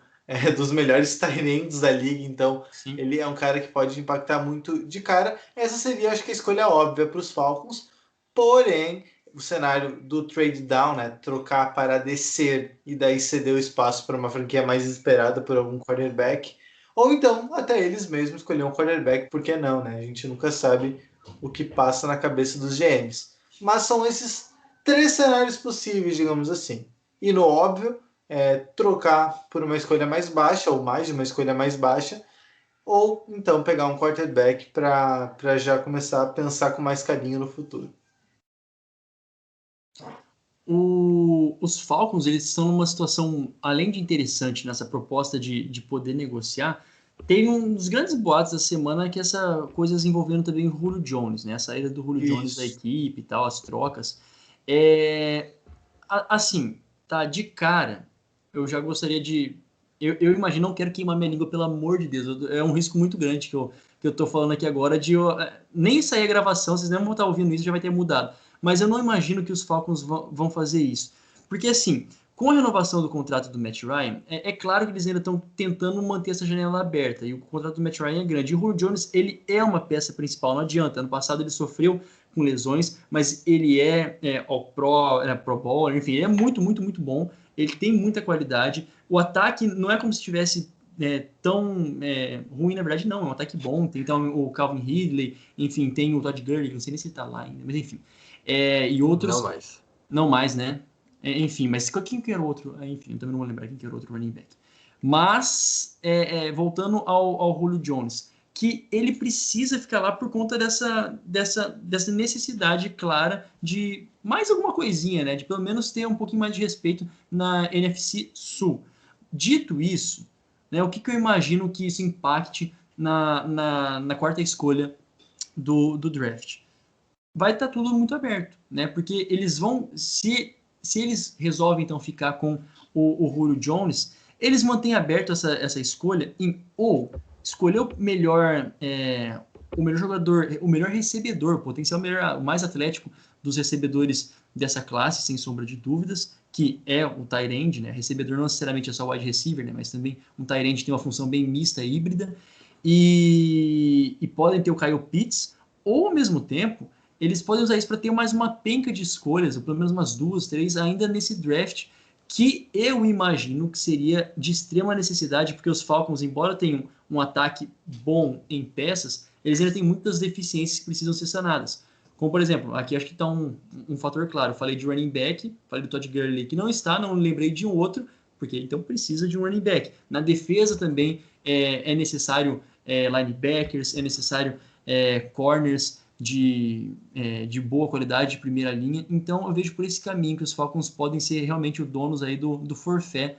dos melhores tight ends da liga, então sim, ele é um cara que pode impactar muito de cara. Essa seria, acho que, a escolha óbvia para os Falcons, porém, o cenário do trade down, né, trocar para descer e daí ceder o espaço para uma franquia mais esperada por algum quarterback, ou então até eles mesmos escolher um quarterback, por que não, né? A gente nunca sabe o que passa na cabeça dos GMs. Mas são esses 3 cenários possíveis, digamos assim. E no óbvio, trocar por uma escolha mais baixa, ou mais de uma escolha mais baixa, ou então pegar um quarterback para já começar a pensar com mais carinho no futuro. Os Falcons, eles estão numa situação, além de interessante nessa proposta de poder negociar, tem um dos grandes boatos da semana que essa coisas envolvendo também o Julio Jones, né? A saída do Julio Jones da equipe e tal, as trocas. Assim, tá, de cara, eu já gostaria de... Eu imagino, não quero queimar minha língua, pelo amor de Deus. É um risco muito grande que eu tô falando aqui agora de... nem sair a gravação, vocês nem vão estar ouvindo isso, já vai ter mudado. Mas eu não imagino que os Falcons vão fazer isso. Porque, assim, com a renovação do contrato do Matt Ryan, é claro que eles ainda estão tentando manter essa janela aberta. E o contrato do Matt Ryan é grande. E o Julio Jones, ele é uma peça principal, não adianta. Ano passado ele sofreu com lesões, mas ele Pro Bowler, enfim, ele é muito, muito, muito bom. Ele tem muita qualidade. O ataque não é como se estivesse tão ruim, na verdade, não. É um ataque bom. Tem então, o Calvin Ridley, enfim, tem o Todd Gurley, não sei nem se ele tá lá ainda, mas enfim. E outros... Não mais. Não mais, né? Enfim, mas quem que era o outro? Enfim, eu também não vou lembrar quem que era o outro running back. Mas, voltando ao Julio Jones, que ele precisa ficar lá por conta dessa necessidade clara de mais alguma coisinha, né? De pelo menos ter um pouquinho mais de respeito na NFC Sul. Dito isso, né, o que eu imagino que isso impacte na quarta escolha do draft? Vai estar tudo muito aberto, né? Porque eles vão, se eles resolvem então ficar com o Julio Jones, eles mantêm aberto essa escolha ou escolher o melhor jogador, o melhor recebedor, o potencial melhor, o mais atlético dos recebedores dessa classe, sem sombra de dúvidas, que é o tight end, né? Recebedor não necessariamente é só wide receiver, né? Mas também um tight end tem uma função bem mista, híbrida, e podem ter o Kyle Pitts, ou ao mesmo tempo eles podem usar isso para ter mais uma penca de escolhas, ou pelo menos umas 2, 3, ainda nesse draft, que eu imagino que seria de extrema necessidade, porque os Falcons, embora tenham um ataque bom em peças, eles ainda têm muitas deficiências que precisam ser sanadas. Como, por exemplo, aqui acho que está um fator claro. Eu falei de running back, falei do Todd Gurley, que não está, não lembrei de um outro, porque então precisa de um running back. Na defesa também é necessário linebackers, é necessário corners, de boa qualidade de primeira linha. Então eu vejo por esse caminho que os Falcons podem ser realmente o donos aí do forfé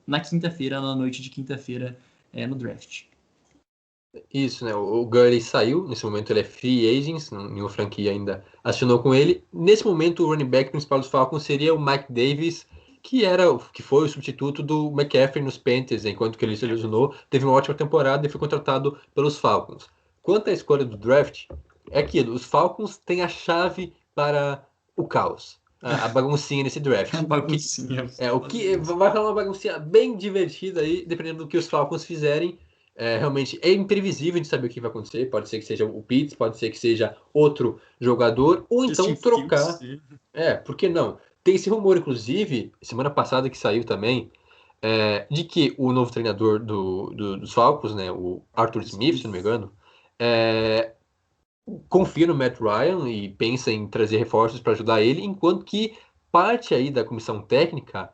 na quinta-feira, na noite de quinta-feira, no draft. Isso, né? O Gurley saiu, nesse momento ele é free agent, nenhuma franquia ainda assinou com ele. Nesse momento o running back principal dos Falcons seria o Mike Davis, que foi o substituto do McCaffrey nos Panthers, enquanto que ele se lesionou, teve uma ótima temporada e foi contratado pelos Falcons. Quanto à escolha do draft, é aquilo, os Falcons têm a chave para o caos, a baguncinha nesse draft. Baguncinha. Vai falar uma baguncinha bem divertida aí, dependendo do que os Falcons fizerem. Realmente é imprevisível de saber o que vai acontecer. Pode ser que seja o Pitts, pode ser que seja outro jogador, ou então trocar. Por que não? Tem esse rumor, inclusive, semana passada que saiu também, de que o novo treinador dos Falcons, né, o Arthur Smith, se não me engano, confia no Matt Ryan e pensa em trazer reforços para ajudar ele, enquanto que parte aí da comissão técnica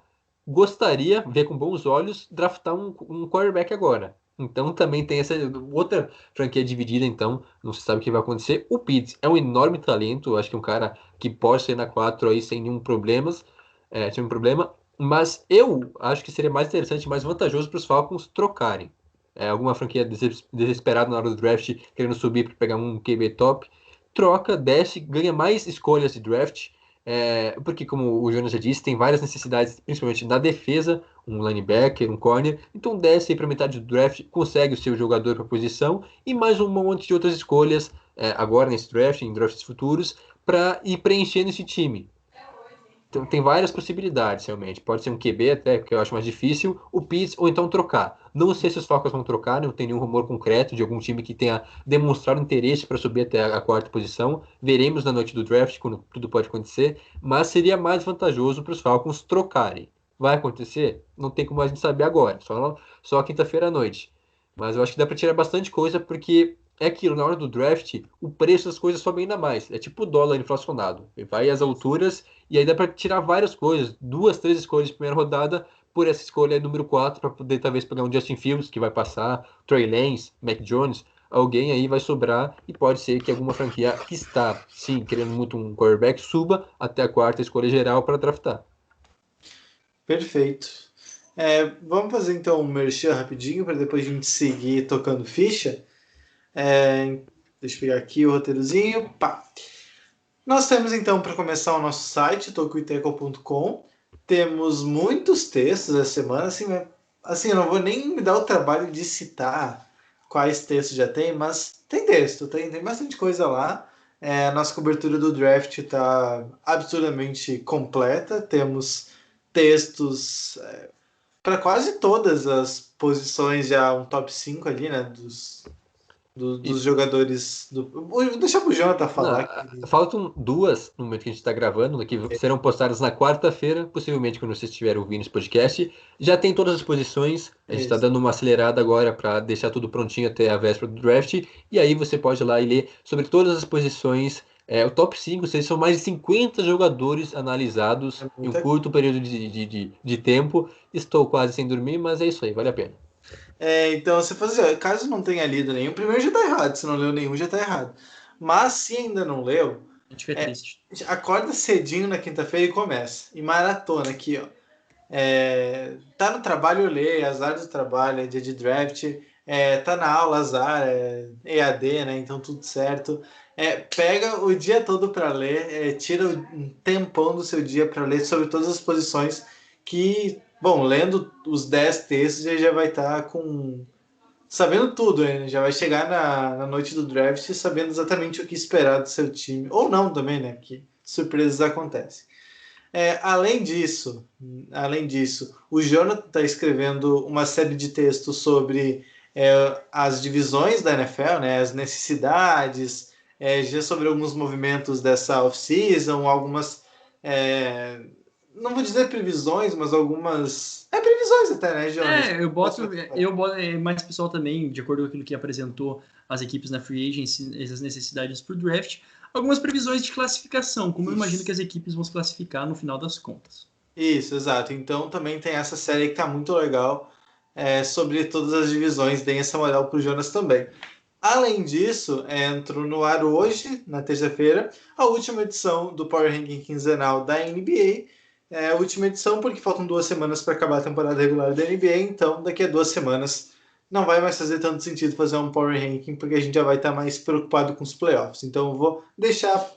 gostaria, ver com bons olhos, draftar um quarterback agora. Então também tem essa outra franquia dividida, então não se sabe o que vai acontecer. O Pitts é um enorme talento, acho que é um cara que pode ser na 4 aí sem nenhum problema, mas eu acho que seria mais interessante, mais vantajoso para os Falcons trocarem. Alguma franquia desesperada na hora do draft, querendo subir para pegar um QB top, troca, desce, ganha mais escolhas de draft, porque como o Jonas já disse, tem várias necessidades, principalmente na defesa, um linebacker, um corner, então desce aí para metade do draft, consegue o seu jogador para posição, e mais um monte de outras escolhas, agora nesse draft, em drafts futuros, para ir preenchendo esse time. Então tem várias possibilidades, realmente. Pode ser um QB até, que eu acho mais difícil, o Pitts, ou então trocar. Não sei se os Falcons vão trocar, não tem nenhum rumor concreto de algum time que tenha demonstrado interesse para subir até a 4ª posição. Veremos na noite do draft, quando tudo pode acontecer, mas seria mais vantajoso para os Falcons trocarem. Vai acontecer? Não tem como a gente saber agora, só quinta-feira à noite. Mas eu acho que dá para tirar bastante coisa, porque é aquilo, na hora do draft, o preço das coisas sobe ainda mais. É tipo o dólar inflacionado. Ele vai às alturas e aí dá para tirar várias coisas. 2, 3 escolhas de primeira rodada por essa escolha número 4, para poder talvez pegar um Justin Fields, que vai passar, Trey Lance, Mac Jones, alguém aí vai sobrar, e pode ser que alguma franquia que está, sim, querendo muito um quarterback, suba até a 4ª escolha geral para draftar. Perfeito. Vamos fazer então um merchan rapidinho, para depois a gente seguir tocando ficha. Deixa eu pegar aqui o roteirozinho. Pá. Nós temos então, para começar, o nosso site, tokuiteco.com. Temos muitos textos essa semana, assim, eu não vou nem me dar o trabalho de citar quais textos já tem, mas tem texto, tem bastante coisa lá. A nossa cobertura do draft está absurdamente completa, temos textos para quase todas as posições, já um top 5 ali, né, dos jogadores. Vou deixar pro Jonathan falar. Faltam 2 no momento que a gente está gravando, que serão postadas na quarta-feira, possivelmente quando vocês estiverem ouvindo esse podcast. Já tem todas as posições, a gente está dando uma acelerada agora para deixar tudo prontinho até a véspera do draft. E aí você pode ir lá e ler sobre todas as posições. O top 5, são mais de 50 jogadores analisados em um curto período de tempo. Estou quase sem dormir, mas é isso aí, vale a pena. Então, você faz assim, caso não tenha lido nenhum, primeiro já tá errado, se não leu nenhum já tá errado. Mas se ainda não leu, a gente fica triste. Acorda cedinho na quinta-feira e começa. E maratona aqui, ó. Tá no trabalho, lê, azar do trabalho, é dia de draft, tá na aula, azar, EAD, né? Então tudo certo. Pega o dia todo para ler, tira um tempão do seu dia para ler sobre todas as posições que, bom, lendo os 10 textos, ele já vai estar sabendo tudo, né? Já vai chegar na noite do draft sabendo exatamente o que esperar do seu time. Ou não também, né? Que surpresas acontecem. Além disso, o Jonathan está escrevendo uma série de textos sobre as divisões da NFL, né, as necessidades, já sobre alguns movimentos dessa off-season, algumas, não vou dizer previsões, mas algumas previsões até, né, Jonathan? Eu boto mais pessoal também, de acordo com aquilo que apresentou as equipes na Free Agency, essas necessidades para o draft, algumas previsões de classificação, como eu imagino que as equipes vão se classificar no final das contas. Isso, exato. Então também tem essa série que está muito legal sobre todas as divisões. Deem essa moral para o Jonas também. Além disso, entrou no ar hoje, na terça-feira, a última edição do Power Ranking quinzenal da NBA. A última edição porque faltam 2 semanas para acabar a temporada regular da NBA, então daqui a 2 semanas não vai mais fazer tanto sentido fazer um Power Ranking, porque a gente já vai estar mais preocupado com os playoffs. Então eu vou deixar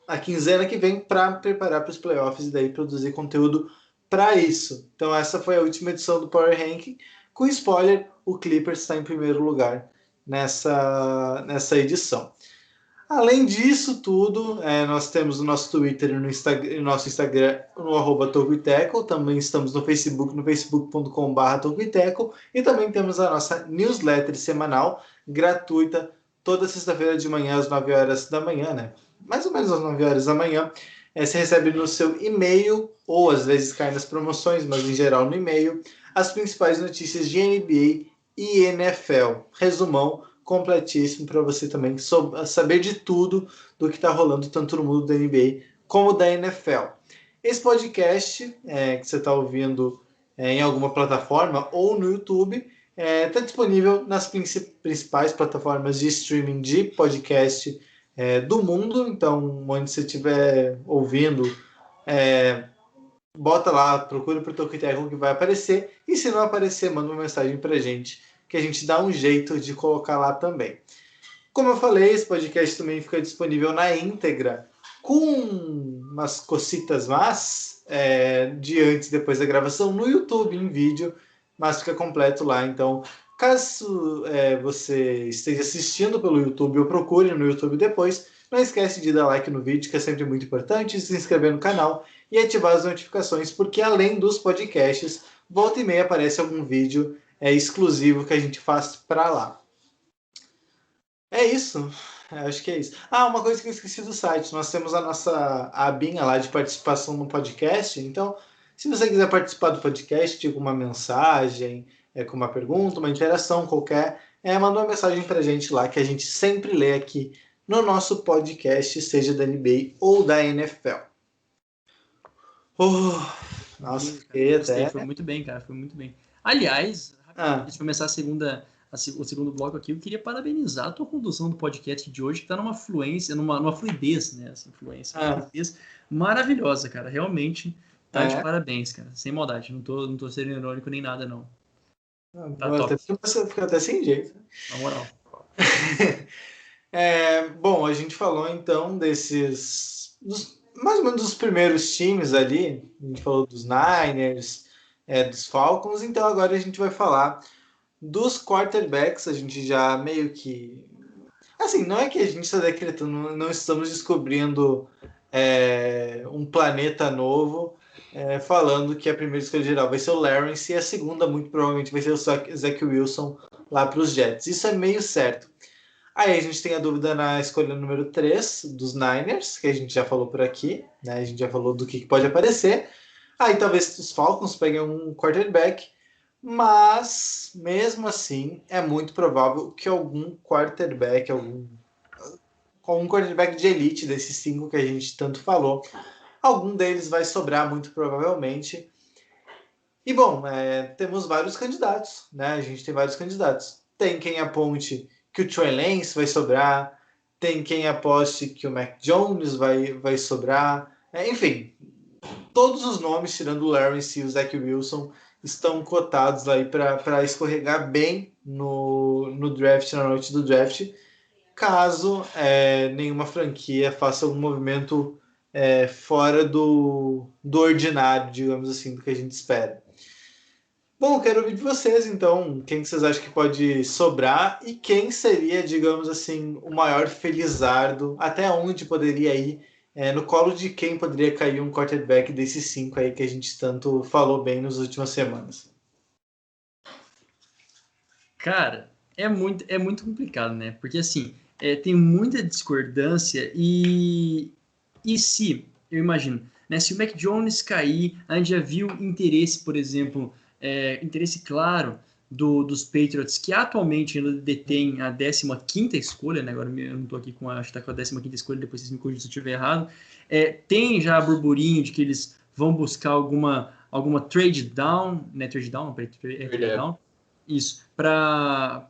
a quinzena que vem para preparar para os playoffs e daí produzir conteúdo para isso. Então essa foi a última edição do Power Ranking. Com spoiler, o Clippers está em primeiro lugar nessa edição. Além disso tudo, nós temos o nosso Twitter e o nosso Instagram no @tokuiteco. Também estamos no Facebook, no facebook.com/tokuiteco. E também temos a nossa newsletter semanal, gratuita, toda sexta-feira de manhã, às 9 horas da manhã, né? Mais ou menos às 9 horas da manhã. Você recebe no seu e-mail, ou às vezes cai nas promoções, mas em geral no e-mail, as principais notícias de NBA e NFL. Resumão completíssimo para você também saber de tudo do que está rolando tanto no mundo da NBA como da NFL. Esse podcast que você está ouvindo em alguma plataforma ou no YouTube está disponível nas principais plataformas de streaming de podcast do mundo. Então, onde você estiver ouvindo, bota lá, procura por Tokuiteco que vai aparecer. E se não aparecer, manda uma mensagem para a gente, que a gente dá um jeito de colocar lá também. Como eu falei, esse podcast também fica disponível na íntegra, com umas cositas más de antes e depois da gravação no YouTube, em vídeo, mas fica completo lá. Então, caso você esteja assistindo pelo YouTube ou procure no YouTube depois, não esquece de dar like no vídeo, que é sempre muito importante, se inscrever no canal e ativar as notificações, porque além dos podcasts, volta e meia aparece algum vídeo exclusivo que a gente faz para lá. É isso. Acho que é isso. Uma coisa que eu esqueci do site. Nós temos a nossa abinha lá de participação no podcast. Então, se você quiser participar do podcast, com uma mensagem, com uma pergunta, uma interação qualquer, manda uma mensagem para a gente lá, que a gente sempre lê aqui no nosso podcast, seja da NBA ou da NFL. Nossa, Cara, fiquei gostei, até. foi muito bem, cara, foi muito bem. Aliás, Ah, antes de começar o segundo bloco aqui, eu queria parabenizar a tua condução do podcast de hoje, que tá numa fluência, numa fluidez, né? Assim, fluência, uma ah, fluidez maravilhosa, cara. Realmente tá de é. parabéns, cara. Sem maldade, não tô sendo irônico nem nada, não. Tá Até, top, fico até sem jeito. na moral. Bom, a gente falou então mais ou menos dos primeiros times ali. A gente falou dos Niners, dos Falcons. Então agora a gente vai falar dos quarterbacks. A gente já meio que. Assim, não é que a gente está decretando, não estamos descobrindo um planeta novo. Falando que a primeira escolha geral vai ser o Lawrence e a segunda, muito provavelmente, vai ser o Zach Wilson lá para os Jets. Isso é meio certo. Aí a gente tem a dúvida na escolha número 3 dos Niners, que a gente já falou por aqui, né? A gente já falou do que pode aparecer. Aí talvez os Falcons peguem um quarterback, mas mesmo assim é muito provável que algum quarterback de elite desses 5 que a gente tanto falou, algum deles vai sobrar muito provavelmente. E bom, temos vários candidatos, né? A gente tem vários candidatos. Tem quem aponte que o Trey Lance vai sobrar, tem quem aposte que o Mac Jones vai sobrar. Enfim, todos os nomes, tirando o Lawrence e o Zach Wilson, estão cotados aí para escorregar bem no draft, na noite do draft, caso nenhuma franquia faça algum movimento fora do ordinário, digamos assim, do que a gente espera. Bom, quero ouvir de vocês, então, quem vocês acham que pode sobrar e quem seria, digamos assim, o maior felizardo, até onde poderia ir, no colo de quem poderia cair um quarterback desses 5 aí que a gente tanto falou bem nas últimas semanas. Cara, é muito complicado, né? Porque assim, tem muita discordância e se, eu imagino, né? Se o Mac Jones cair, a gente já viu interesse, por exemplo, interesse claro dos Patriots, que atualmente ainda detém a 15ª escolha, né? Agora eu não tô aqui acho que tá com a 15ª escolha, depois vocês me corrigem se eu estiver errado. Tem já burburinho de que eles vão buscar alguma trade down, né? Trade down, não, trade down. Isso, para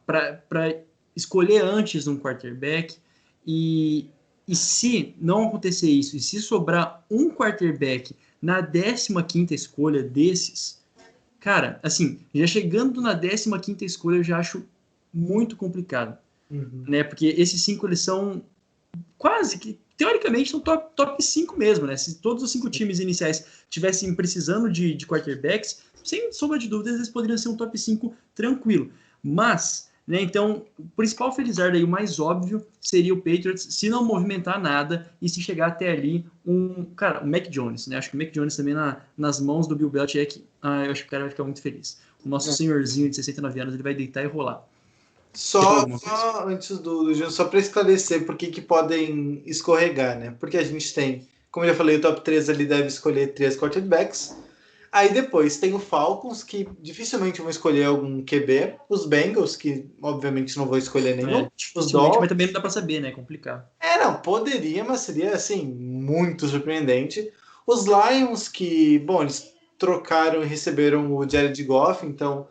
escolher antes um quarterback e se não acontecer isso, e se sobrar um quarterback na 15ª escolha desses, cara, assim, já chegando na 15ª escolha eu já acho muito complicado, né? Porque esses 5 eles são quase que teoricamente são top 5 mesmo, né? Se todos os 5 times iniciais tivessem precisando de quarterbacks, sem sombra de dúvidas, eles poderiam ser um top 5 tranquilo. Mas, né, então, o principal felizardo aí, o mais óbvio, seria o Patriots, se não movimentar nada e se chegar até ali o Mac Jones, né? Acho que o Mac Jones também nas mãos do Bill Belichick, eu acho que o cara vai ficar muito feliz. O nosso senhorzinho de 69 anos, ele vai deitar e rolar. Só antes do Gil, só para esclarecer por que podem escorregar, né? Porque a gente tem, como eu já falei, o top 3 ali deve escolher 3 quarterbacks. Aí depois tem o Falcons, que dificilmente vão escolher algum QB. Os Bengals, que obviamente não vão escolher nenhum. Os Dificilmente, mas também não dá para saber, né? É complicado. não, poderia, mas seria, assim, muito surpreendente. Os Lions, que, bom, eles trocaram e receberam o Jared Goff, então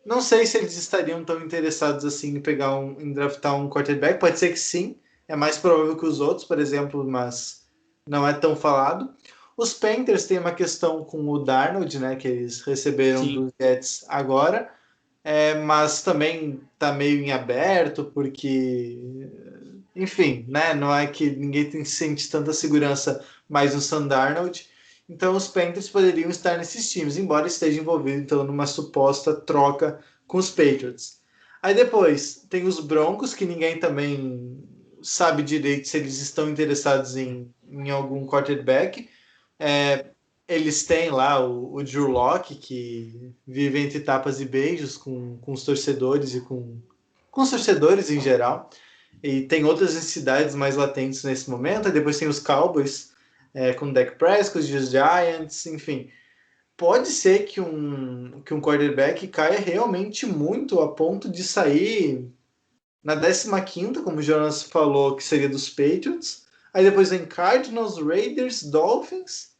não sei se eles estariam tão interessados assim em draftar um quarterback. Pode ser que sim, é mais provável que os outros, por exemplo, mas não é tão falado. Os Panthers têm uma questão com o Darnold, né, que eles receberam dos Jets agora, mas também está meio em aberto, porque, enfim, né, não é que ninguém sente tanta segurança mais no Sam Darnold. Então os Panthers poderiam estar nesses times, embora esteja envolvido então numa suposta troca com os Patriots. Aí depois tem os Broncos, que ninguém também sabe direito se eles estão interessados em algum quarterback. Eles têm lá o Drew Lock, que vive entre tapas e beijos com os torcedores e com os torcedores em geral. E tem outras necessidades mais latentes nesse momento. E depois tem os Cowboys, com o Dak Prescott, os Giants, enfim. Pode ser que um quarterback caia realmente muito a ponto de sair na 15ª, como o Jonas falou, que seria dos Patriots. Aí depois vem Cardinals, Raiders, Dolphins.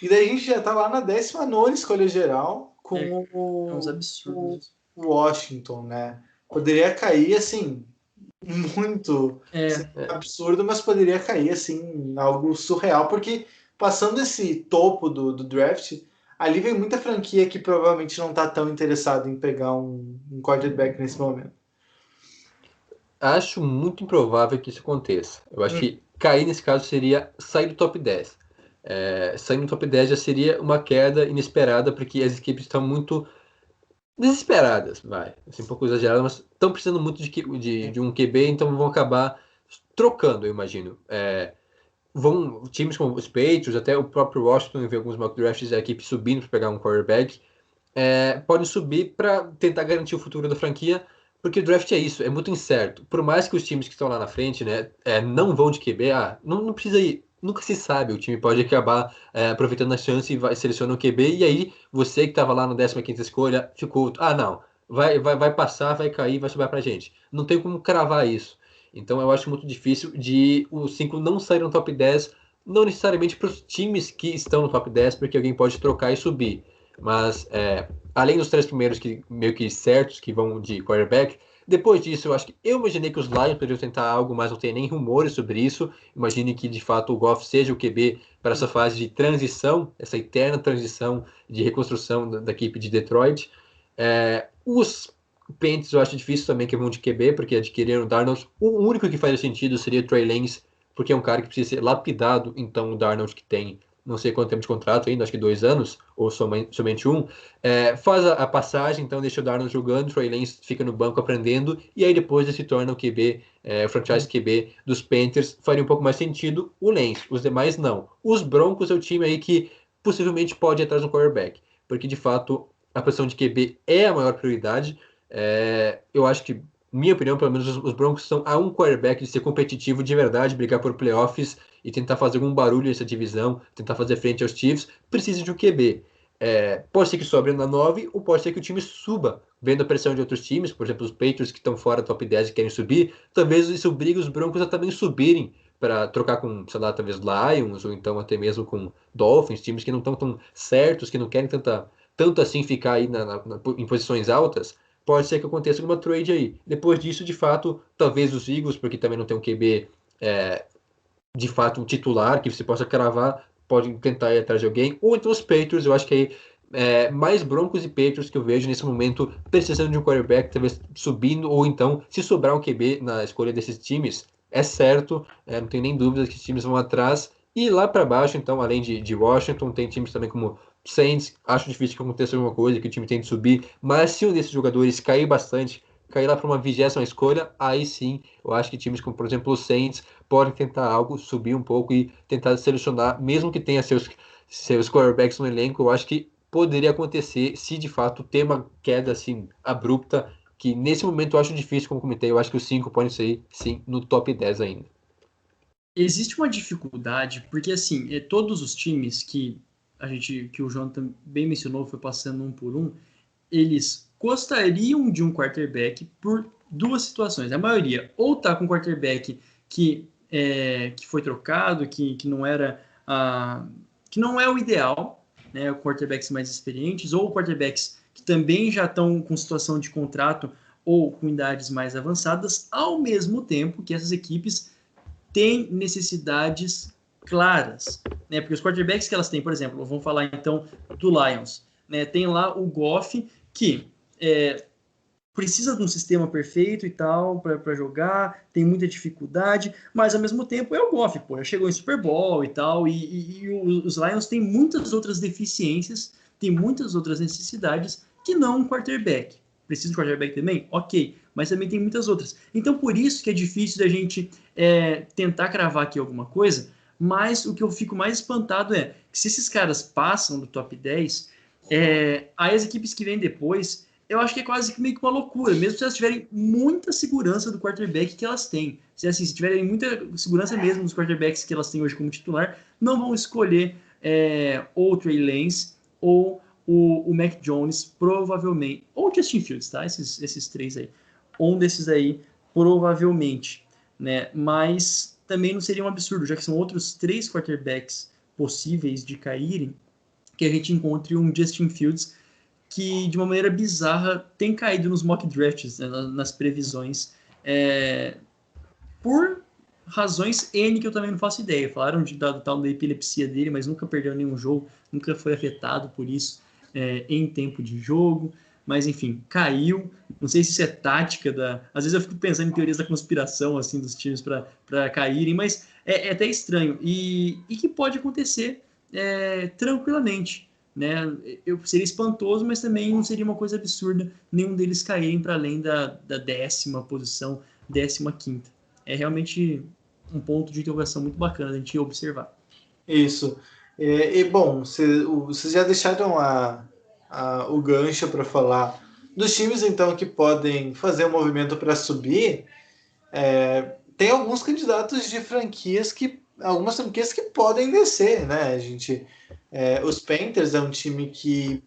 E daí a gente já tá lá na 19ª escolha geral com uns absurdos. o Washington, né? Poderia cair, assim, muito absurdo, mas poderia cair, assim, algo surreal, porque passando esse topo do draft, ali vem muita franquia que provavelmente não tá tão interessada em pegar um quarterback nesse momento. Acho muito improvável que isso aconteça. Eu acho que cair nesse caso seria sair do top 10. Sair no top 10 já seria uma queda inesperada, porque as equipes estão muito desesperadas, vai. Assim, um pouco exagerado, mas estão precisando muito de um QB, então vão acabar trocando, eu imagino. Times como os Patriots, até o próprio Washington, eu vi alguns mock drafts, a equipe subindo para pegar um quarterback, podem subir para tentar garantir o futuro da franquia, porque o draft é isso, é muito incerto. Por mais que os times que estão lá na frente, né, não vão de QB, não precisa ir. Nunca se sabe, o time pode acabar aproveitando a chance e seleciona o QB, e aí você que estava lá na 15ª escolha ficou, não, vai passar, vai cair, vai sobrar pra gente. Não tem como cravar isso. Então eu acho muito difícil de os 5 não saírem no top 10, não necessariamente para os times que estão no top 10, porque alguém pode trocar e subir. Mas além dos 3 primeiros que meio que certos que vão de quarterback, depois disso eu imaginei que os Lions poderiam tentar algo, mas não tem nem rumores sobre isso. Imagine que de fato o Goff seja o QB para essa fase de transição, essa eterna transição de reconstrução da equipe de Detroit. Os Panthers eu acho difícil também que vão de QB, porque adquiriram o Darnold. O único que faz sentido seria o Trey Lance, porque é um cara que precisa ser lapidado, então o Darnold que tem não sei quanto tempo de contrato ainda, acho que 2 anos, ou somente um, faz a passagem, então deixa o Darnold jogando, o Trey Lance fica no banco aprendendo, e aí depois ele se torna o QB, o franchise QB dos Panthers, faria um pouco mais sentido o Lance, os demais não. Os Broncos é o time aí que possivelmente pode ir atrás de um quarterback, porque de fato a posição de QB é a maior prioridade. Eu acho que, minha opinião, pelo menos os Broncos estão a um quarterback de ser competitivo de verdade, brigar por playoffs e tentar fazer algum barulho nessa divisão, tentar fazer frente aos Chiefs, precisa de um QB. Pode ser que sobre na 9, ou pode ser que o time suba, vendo a pressão de outros times, por exemplo, os Patriots que estão fora do top 10 e querem subir, talvez isso obrigue os Broncos a também subirem para trocar com, sei lá, talvez Lions, ou então até mesmo com Dolphins, times que não estão tão certos, que não querem tanto assim ficar aí em posições altas. Pode ser que aconteça alguma trade aí. Depois disso, de fato, talvez os Eagles, porque também não tem um QB de fato um titular que você possa cravar, pode tentar ir atrás de alguém, ou então os Patriots, eu acho que aí mais Broncos e Patriots que eu vejo nesse momento precisando de um quarterback, talvez subindo, ou então se sobrar um QB na escolha desses times, é certo, não tenho nem dúvida que os times vão atrás, e lá para baixo, então, além de Washington, tem times também como Saints, acho difícil que aconteça alguma coisa, que o time tente subir, mas se um desses jogadores cair bastante, cair lá para uma 20ª escolha, aí sim, eu acho que times como, por exemplo, o Saints, podem tentar algo, subir um pouco e tentar selecionar, mesmo que tenha seus quarterbacks no elenco, eu acho que poderia acontecer se de fato ter uma queda assim abrupta, que nesse momento eu acho difícil, como comentei, eu acho que os 5 podem sair sim no top 10 ainda. Existe uma dificuldade, porque assim, todos os times que o Jonathan bem mencionou, foi passando um por um, eles gostariam de um quarterback por 2 situações. A maioria, ou tá com um quarterback que foi trocado, que não era que não é o ideal, né? Quarterbacks mais experientes, ou quarterbacks que também já estão com situação de contrato ou com idades mais avançadas, ao mesmo tempo que essas equipes têm necessidades claras, né? Porque os quarterbacks que elas têm, por exemplo, vamos falar então do Lions, né? Tem lá o Goff, que precisa de um sistema perfeito e tal para jogar, tem muita dificuldade, mas ao mesmo tempo é o Goff, pô, já chegou em Super Bowl e tal, e os Lions têm muitas outras deficiências, tem muitas outras necessidades que não um quarterback. Precisa de quarterback também? Ok, mas também tem muitas outras. Então, por isso que é difícil da gente tentar cravar aqui alguma coisa, mas o que eu fico mais espantado é que se esses caras passam do top 10, aí as equipes que vêm depois, eu acho que é quase que meio que uma loucura, mesmo se elas tiverem muita segurança do quarterback que elas têm. Se tiverem muita segurança mesmo dos quarterbacks que elas têm hoje como titular, não vão escolher ou o Trey Lance ou o Mac Jones, provavelmente. Ou o Justin Fields, tá? Esses 3 aí. Um desses aí, provavelmente. Né? Mas também não seria um absurdo, já que são outros 3 quarterbacks possíveis de caírem. que a gente encontre um Justin Fields que, de uma maneira bizarra, tem caído nos mock drafts, né, nas previsões, por razões N que eu também não faço ideia. Falaram do tal da epilepsia dele, mas nunca perdeu nenhum jogo, nunca foi afetado por isso em tempo de jogo. Mas, enfim, caiu. Não sei se isso é tática da... Às vezes eu fico pensando em teorias da conspiração, assim, dos times para caírem, mas é até estranho. E que pode acontecer tranquilamente, né? Seria espantoso, mas também não seria uma coisa absurda nenhum deles caírem para além da 10ª posição, 15ª. É realmente um ponto de interrogação muito bacana a gente observar. Isso. Bom, vocês já deixaram o gancho para falar dos times, então, que podem fazer um movimento para subir. Tem alguns candidatos de algumas franquias que podem descer, né? Os Panthers é um time que,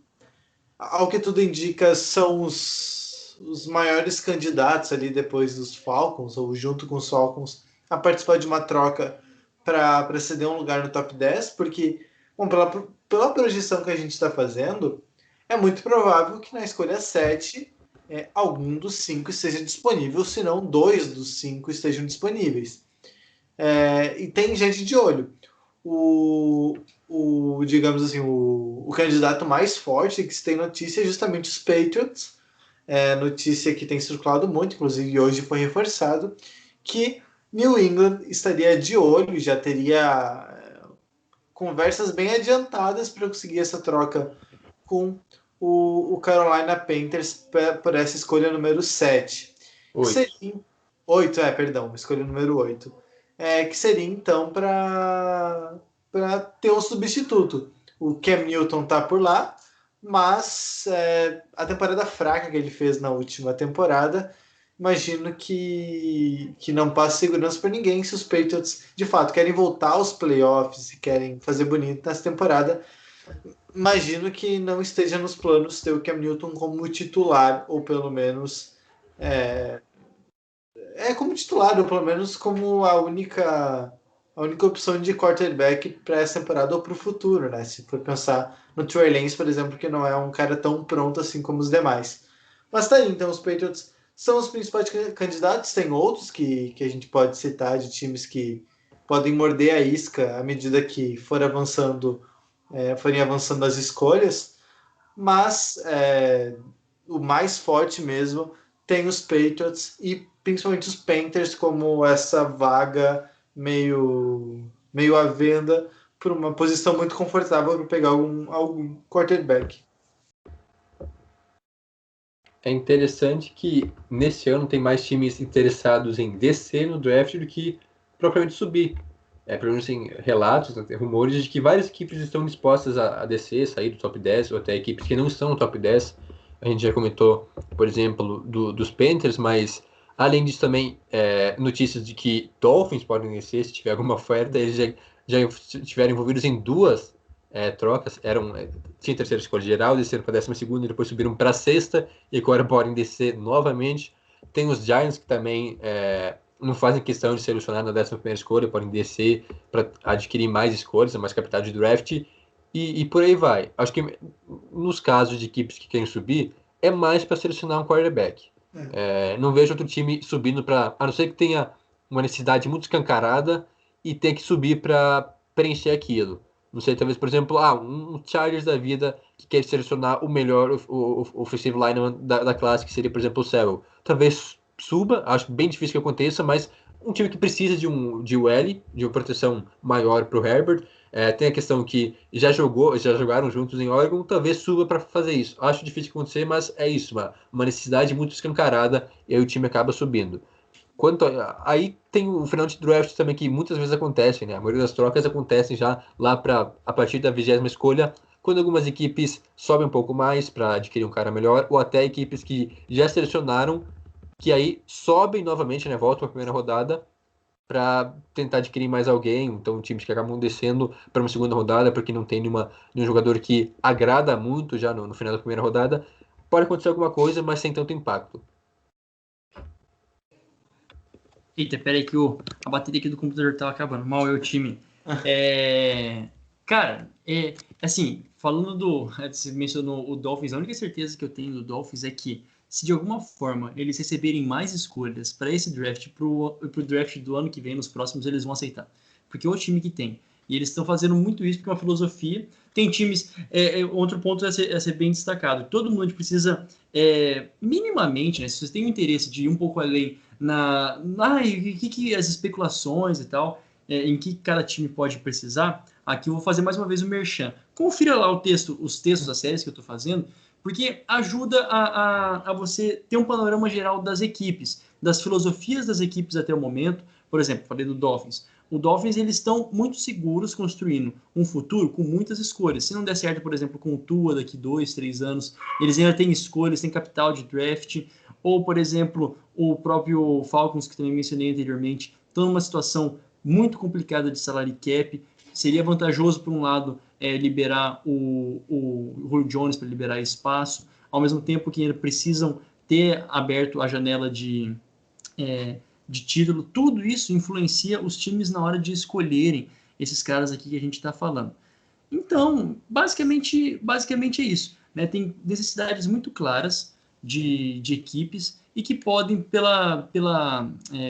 ao que tudo indica, são os maiores candidatos ali depois dos Falcons, ou junto com os Falcons, a participar de uma troca para ceder um lugar no top 10, porque, bom, pela projeção que a gente está fazendo, é muito provável que na escolha 7 algum dos 5 esteja disponível, se não 2 dos 5 estejam disponíveis. E tem gente de olho. Digamos assim, o candidato mais forte que se tem notícia é justamente os Patriots. Notícia que tem circulado muito, inclusive hoje foi reforçado, que New England estaria de olho, já teria conversas bem adiantadas para conseguir essa troca com o Carolina Panthers por essa escolha número 7. 8, perdão, escolha número 8. Que seria então para ter um substituto. O Cam Newton está por lá, mas a temporada fraca que ele fez na última temporada, imagino que não passa segurança para ninguém se os Patriots de fato querem voltar aos playoffs e querem fazer bonito nessa temporada. Imagino que não esteja nos planos ter o Cam Newton como titular, ou pelo menos como titular, ou pelo menos como a única opção de quarterback para essa temporada ou para o futuro, né? Se for pensar no Trey Lance, por exemplo, que não é um cara tão pronto assim como os demais. Mas tá aí, então os Patriots são os principais candidatos, tem outros que a gente pode citar de times que podem morder a isca à medida que forem avançando as escolhas, mas o mais forte mesmo tem os Patriots e principalmente os Panthers como essa vaga meio à venda por uma posição muito confortável para pegar algum quarterback. É interessante que nesse ano tem mais times interessados em descer no draft do que propriamente subir. Pelo menos tem relatos, rumores de que várias equipes estão dispostas a descer, sair do top 10, ou até equipes que não estão no top 10. A gente já comentou, por exemplo, dos Panthers, mas além disso também notícias de que Dolphins podem descer se tiver alguma oferta. Eles já estiveram envolvidos em duas trocas. Tinha terceira escolha geral, desceram para a 12ª e depois subiram para a 6ª e agora podem descer novamente. Tem os Giants que também não fazem questão de selecionar na 11ª escolha, podem descer para adquirir mais escolhas, mais capital de draft e por aí vai. Acho que nos casos de equipes que querem subir, é mais para selecionar um quarterback. Não vejo outro time subindo a não ser que tenha uma necessidade muito escancarada e tenha que subir para preencher aquilo. Não sei, talvez, por exemplo, um Chargers da vida que quer selecionar o melhor offensive lineman da classe, que seria, por exemplo, o Sewell. Talvez suba, acho bem difícil que aconteça, mas um time que precisa de UL, de uma proteção maior para o Herbert. Tem a questão que já jogaram juntos em Oregon, talvez suba para fazer isso. Acho difícil que acontecer, mas é isso, uma necessidade muito escancarada e aí o time acaba subindo. Aí tem o final de draft também, que muitas vezes acontece, né? A maioria das trocas acontecem já lá a partir da 20ª escolha, quando algumas equipes sobem um pouco mais para adquirir um cara melhor, ou até equipes que já selecionaram, que aí sobem novamente, né? Voltam para a primeira rodada para tentar adquirir mais alguém. Então, times que acabam descendo para uma segunda rodada porque não tem nenhum jogador que agrada muito já no final da primeira rodada. Pode acontecer alguma coisa, mas sem tanto impacto. Eita, peraí que a bateria aqui do computador tava acabando. Mal é o time. Cara, assim, você mencionou o Dolphins, a única certeza que eu tenho do Dolphins é que se de alguma forma eles receberem mais escolhas para esse draft, pro draft do ano que vem, nos próximos, eles vão aceitar. Porque é o time que tem. E eles estão fazendo muito isso porque é uma filosofia. Tem times. Outro ponto a ser bem destacado. Todo mundo precisa, minimamente, né? Se você tem o interesse de ir um pouco além que as especulações e tal, em que cada time pode precisar, aqui eu vou fazer mais uma vez o merchan. Confira lá os textos das séries que eu estou fazendo, porque ajuda a você ter um panorama geral das equipes, das filosofias das equipes até o momento. Por exemplo, falei do Dolphins. O Dolphins, eles estão muito seguros construindo um futuro com muitas escolhas. Se não der certo, por exemplo, com o Tua daqui 2, 3 anos, eles ainda têm escolhas, têm capital de draft. Ou, por exemplo, o próprio Falcons, que também mencionei anteriormente, estão numa situação muito complicada de salary cap. Seria vantajoso, por um lado, liberar o Julio Jones para liberar espaço, ao mesmo tempo que eles precisam ter aberto a janela de título. Tudo isso influencia os times na hora de escolherem esses caras aqui que a gente está falando. Então, basicamente é isso. Né? Tem necessidades muito claras de equipes e que podem, pela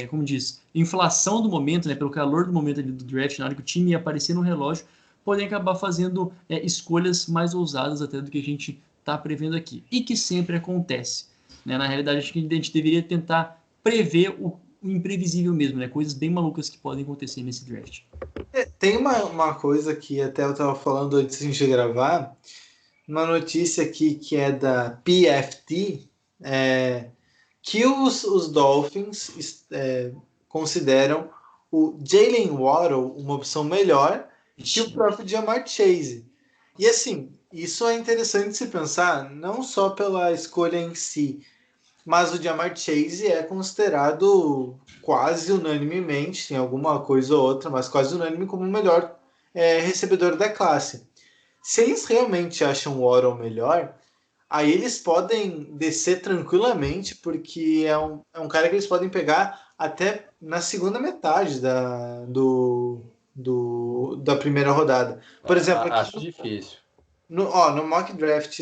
como diz, inflação do momento, né? Pelo calor do momento ali do draft, na hora que o time ia aparecer no relógio, podem acabar fazendo escolhas mais ousadas até do que a gente está prevendo aqui. E que sempre acontece. Né? Na realidade, acho que a gente deveria tentar prever o imprevisível mesmo, né? Coisas bem malucas que podem acontecer nesse draft. Tem uma coisa que até eu estava falando antes de gravar, uma notícia aqui que é da PFT, que os Dolphins consideram o Jalen Waddle uma opção melhor que o próprio Ja'Marr Chase. E assim, isso é interessante se pensar, não só pela escolha em si, mas o Ja'Marr Chase é considerado quase unanimemente, tem alguma coisa ou outra, mas quase unânime como o melhor recebedor da classe. Se eles realmente acham o Waddle melhor, aí eles podem descer tranquilamente, porque é um cara que eles podem pegar até na segunda metade da primeira rodada. Por exemplo, acho difícil. No mock draft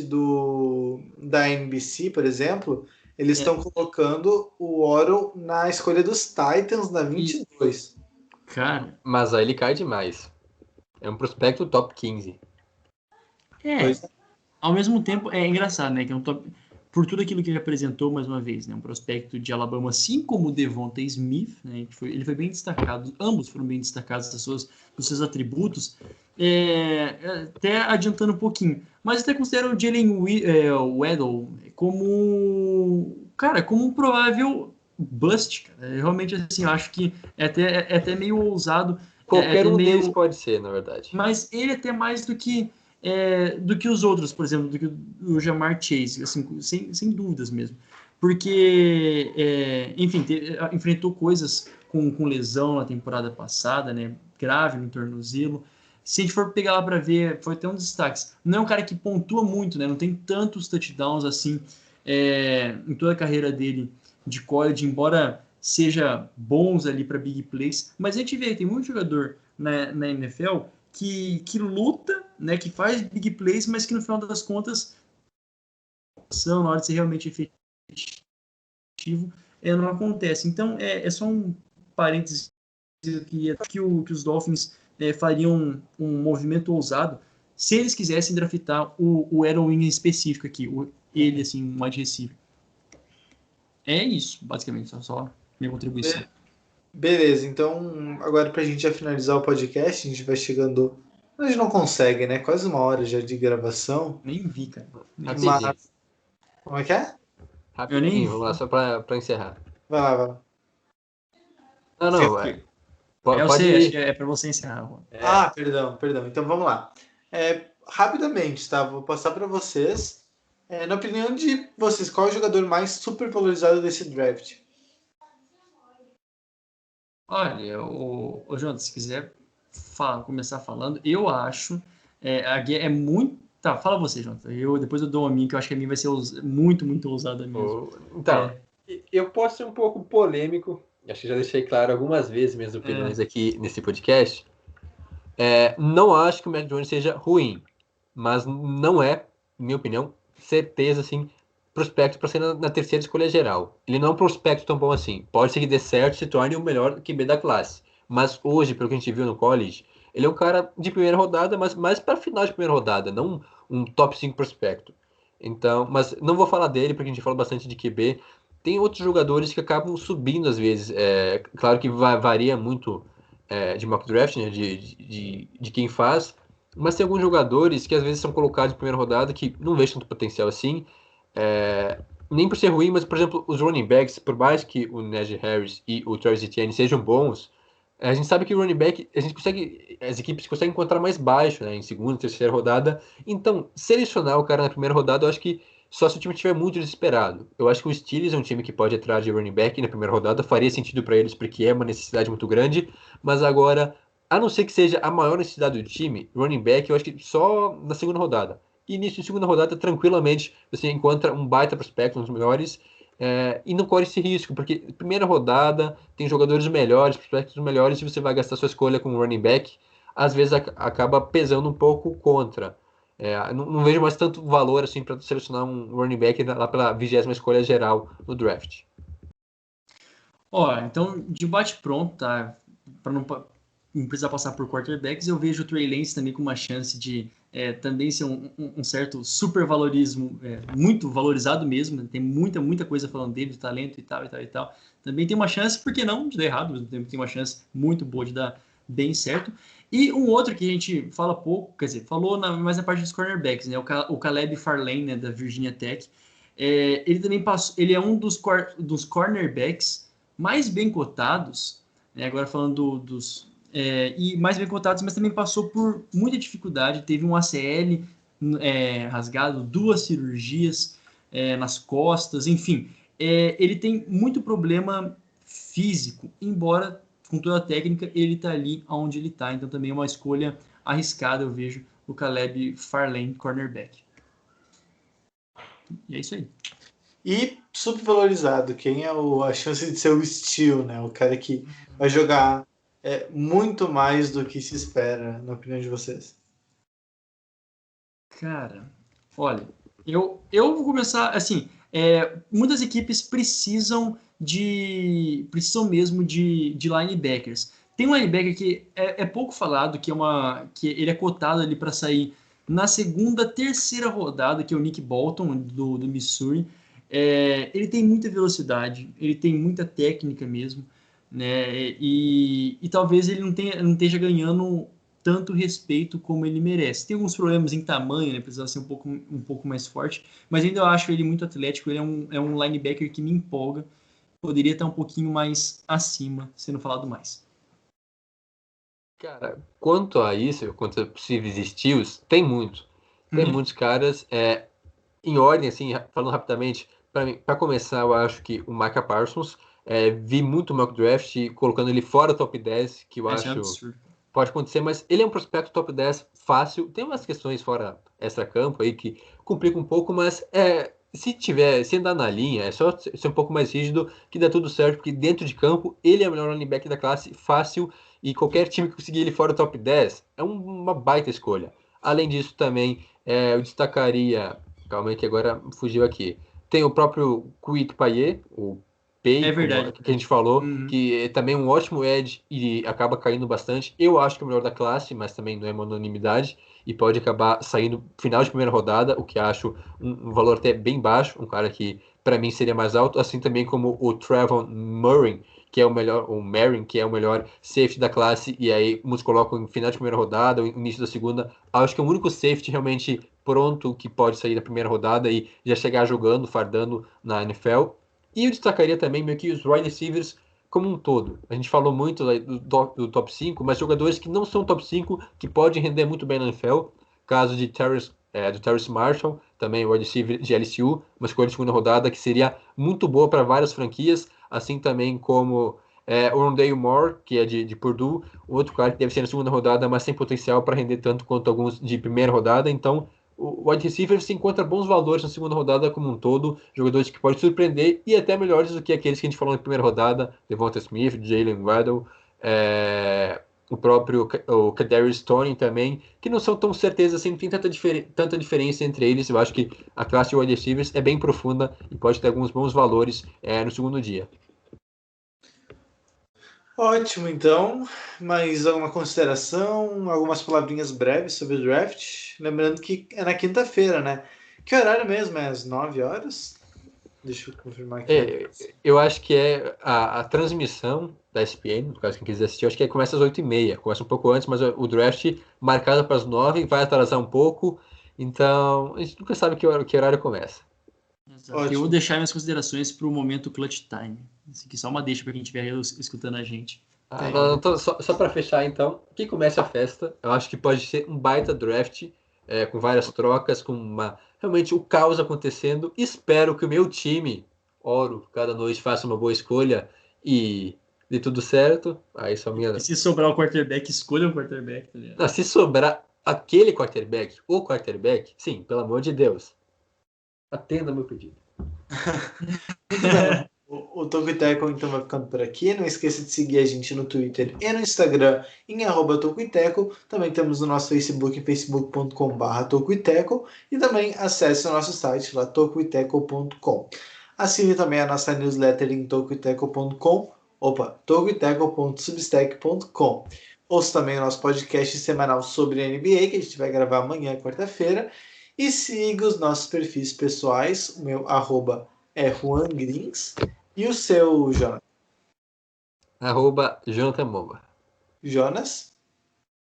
da NBC, por exemplo, eles estão colocando o Waddle na escolha dos Titans na 22. Cara. Mas aí ele cai demais. É um prospecto top 15. Ao mesmo tempo, é engraçado, né? Que é um top. Por tudo aquilo que ele apresentou, mais uma vez, né? Um prospecto de Alabama, assim como o Devonta Smith, né? Ele foi bem destacado, ambos foram bem destacados dos seus atributos, até adiantando um pouquinho. Mas até considero o Jalen Waddle como um provável bust, cara. Realmente, assim, eu acho que é até meio ousado. Qualquer um deles pode ser, na verdade. Mas ele até mais do que os outros, por exemplo, do que o Ja'Marr Chase, assim, sem dúvidas mesmo. Porque, enfim, enfrentou coisas com lesão na temporada passada, né? Grave no tornozelo. Se a gente for pegar lá para ver, foi até um destaque. Não é um cara que pontua muito, né? Não tem tantos touchdowns assim em toda a carreira dele de college, embora seja bons ali para big plays. Mas a gente vê, tem muito jogador na NFL que luta, né, que faz big plays, mas que no final das contas na hora de ser realmente efetivo, não acontece. Então, é só um parênteses que os Dolphins fariam um movimento ousado se eles quisessem draftar o Aaron Wing em específico aqui, ele, assim, um wide receiver. É isso, basicamente, só minha contribuição. Beleza, então agora pra gente já finalizar o podcast, a gente vai chegando. A gente não consegue, né? Quase uma hora já de gravação. Nem vi, cara. Mas... Como é que é? Rapidinho, vamos lá, só pra encerrar. Vai lá. Não, pode ir. Acho que é pra você encerrar. Perdão. Então vamos lá. Rapidamente, tá? Vou passar pra vocês. Na opinião de vocês, qual é o jogador mais super valorizado desse draft? Olha, o Jonathan, se quiser começar falando, eu acho é muito... Tá, fala você, Jonathan. Depois eu dou a minha, que eu acho que a minha vai ser muito, muito ousada mesmo. Então, eu posso ser um pouco polêmico, acho que já deixei claro algumas vezes minhas opiniões aqui nesse podcast, Não acho que o Mac Jones seja ruim, mas não é, em minha opinião, certeza, assim, prospecto para ser na terceira escolha geral. Ele não é um prospecto tão bom assim. Pode ser que dê certo e se torne o melhor QB da classe. Mas hoje, pelo que a gente viu no college, ele é um cara de primeira rodada, mas mais para final de primeira rodada, não um top 5 prospecto. Então, mas não vou falar dele, porque a gente fala bastante de QB. Tem outros jogadores que acabam subindo às vezes. Claro que varia muito de mock draft, né, de quem faz, mas tem alguns jogadores que às vezes são colocados em primeira rodada que não vejo tanto potencial assim, nem por ser ruim, mas por exemplo, os running backs, por mais que o Najee Harris e o Travis Etienne sejam bons, a gente sabe que o running back, as equipes conseguem encontrar mais baixo, né, em segunda, terceira rodada, então selecionar o cara na primeira rodada, eu acho que só se o time estiver muito desesperado. Eu acho que o Steelers é um time que pode ir atrás de running back na primeira rodada, faria sentido para eles porque é uma necessidade muito grande, mas agora, a não ser que seja a maior necessidade do time, running back, eu acho que só na segunda rodada. E nisso, em segunda rodada, tranquilamente, você encontra um baita prospecto, um dos melhores, e não corre esse risco, porque primeira rodada tem jogadores melhores, prospectos melhores, e você vai gastar sua escolha com um running back, às vezes acaba pesando um pouco contra. Não vejo mais tanto valor assim para selecionar um running back lá pela 20ª escolha geral no draft. Então, de bate-pronto, tá? Para não precisar passar por quarterbacks, eu vejo o Trey Lance também com uma chance de também ser um certo supervalorismo, muito valorizado mesmo, né? Tem muita coisa falando dele, de talento e tal, e tal, e tal. Também tem uma chance, por que não, de dar errado, mas tem uma chance muito boa de dar bem certo. E um outro que a gente fala pouco, quer dizer, falou mais na parte dos cornerbacks, né? O Caleb Farlane, né, da Virginia Tech. Ele também passou, ele é um dos cornerbacks mais bem cotados, né? Agora falando e mais bem cotados, mas também passou por muita dificuldade, teve um ACL rasgado, 2 cirurgias nas costas, enfim, ele tem muito problema físico, embora com toda a técnica ele está ali onde ele está, então também é uma escolha arriscada, eu vejo o Caleb Farlane, cornerback. E é isso aí. E subvalorizado, quem é a chance de ser o Steel, né? O cara que vai jogar muito mais do que se espera, na opinião de vocês. Cara, olha, eu vou começar assim. Muitas equipes precisam mesmo de linebackers. Tem um linebacker que é pouco falado, que ele é cotado ali para sair na segunda, terceira rodada, que é o Nick Bolton do Missouri. Ele tem muita velocidade, ele tem muita técnica mesmo, né? E talvez ele não esteja ganhando tanto respeito como ele merece. Tem alguns problemas em tamanho, né? Precisa ser um pouco mais forte, mas ainda eu acho ele muito atlético. Ele é um linebacker que me empolga. Poderia estar um pouquinho mais acima, sendo falado mais. Cara, quanto a isso, quanto a possíveis estilos, tem muito. Tem muitos caras. Em ordem, assim, falando rapidamente, para começar, eu acho que o Micah Parsons, vi muito o mock draft colocando ele fora do top 10, que eu acho pode acontecer, mas ele é um prospecto top 10 fácil. Tem umas questões fora extra-campo aí que complicam um pouco, mas se andar na linha, é só ser um pouco mais rígido que dá tudo certo, porque dentro de campo ele é o melhor running back da classe, fácil, e qualquer time que conseguir ele fora do top 10 é uma baita escolha. Além disso, também eu destacaria. Calma aí que agora fugiu aqui. Tem o próprio Quick Payet, o Pay, que a gente falou, que é também um ótimo edge e acaba caindo bastante. Eu acho que é o melhor da classe, mas também não é uma unanimidade e pode acabar saindo final de primeira rodada, o que acho um valor até bem baixo, um cara que para mim seria mais alto, assim também como o Trevon Murray, que é o melhor, o Marin, que é o melhor safety da classe, e aí muitos colocam em final de primeira rodada, ou início da segunda. Acho que é o único safety realmente pronto que pode sair da primeira rodada e já chegar jogando, fardando na NFL. E eu destacaria também meio que os wide receivers como um todo. A gente falou muito do top 5, mas jogadores que não são top 5, que podem render muito bem na NFL. Caso de do Terrace Marshall, também wide receiver de LSU, uma escolha de segunda rodada que seria muito boa para várias franquias, assim também como o Rondale Moore, que é de Purdue, outro cara que deve ser na segunda rodada, mas sem potencial para render tanto quanto alguns de primeira rodada. Então, o wide receiver se encontra bons valores na segunda rodada como um todo, jogadores que podem surpreender e até melhores do que aqueles que a gente falou na primeira rodada, Devonta Smith, Jalen Waddle, o próprio o Kadarius Toney também, que não são tão certezas assim, não tem tanta diferença entre eles. Eu acho que a classe de wide receivers é bem profunda e pode ter alguns bons valores no segundo dia. Ótimo, então. Mais alguma consideração? Algumas palavrinhas breves sobre o draft? Lembrando que é na quinta-feira, né? Que horário mesmo? É às 9 horas? Deixa eu confirmar aqui. Eu acho que é a transmissão da ESPN, no caso, quem quiser assistir, eu acho que começa às 8h30. Começa um pouco antes, mas o draft marcado para as 9 vai atrasar um pouco. Então, a gente nunca sabe que horário começa. Exato. Eu vou deixar minhas considerações para o momento clutch time. Isso aqui só uma deixa para quem estiver escutando a gente. Então, só para fechar, então, que comece a festa, eu acho que pode ser um baita draft, com várias trocas, com realmente o caos acontecendo. Espero que o meu time, oro cada noite, faça uma boa escolha e dê tudo certo. Aí só minha... E se sobrar o quarterback, escolha o quarterback. Tá ligado? Não, se sobrar aquele quarterback, o quarterback, sim, pelo amor de Deus, atenda meu pedido. O Toco e Teco então vai ficando por aqui. Não esqueça de seguir a gente no Twitter e no Instagram em @tocoiteco. Também temos o nosso Facebook, facebook.com/tocoiteco. E também acesse o nosso site lá, tocoiteco.com. Assine também a nossa newsletter em tocoiteco.com. tocoiteco.substack.com. Ouça também o nosso podcast semanal sobre NBA, que a gente vai gravar amanhã, quarta-feira. E siga os nossos perfis pessoais. O meu @ Juan Grins. E o seu, Jonas? @Jonathan Moba. Jonas?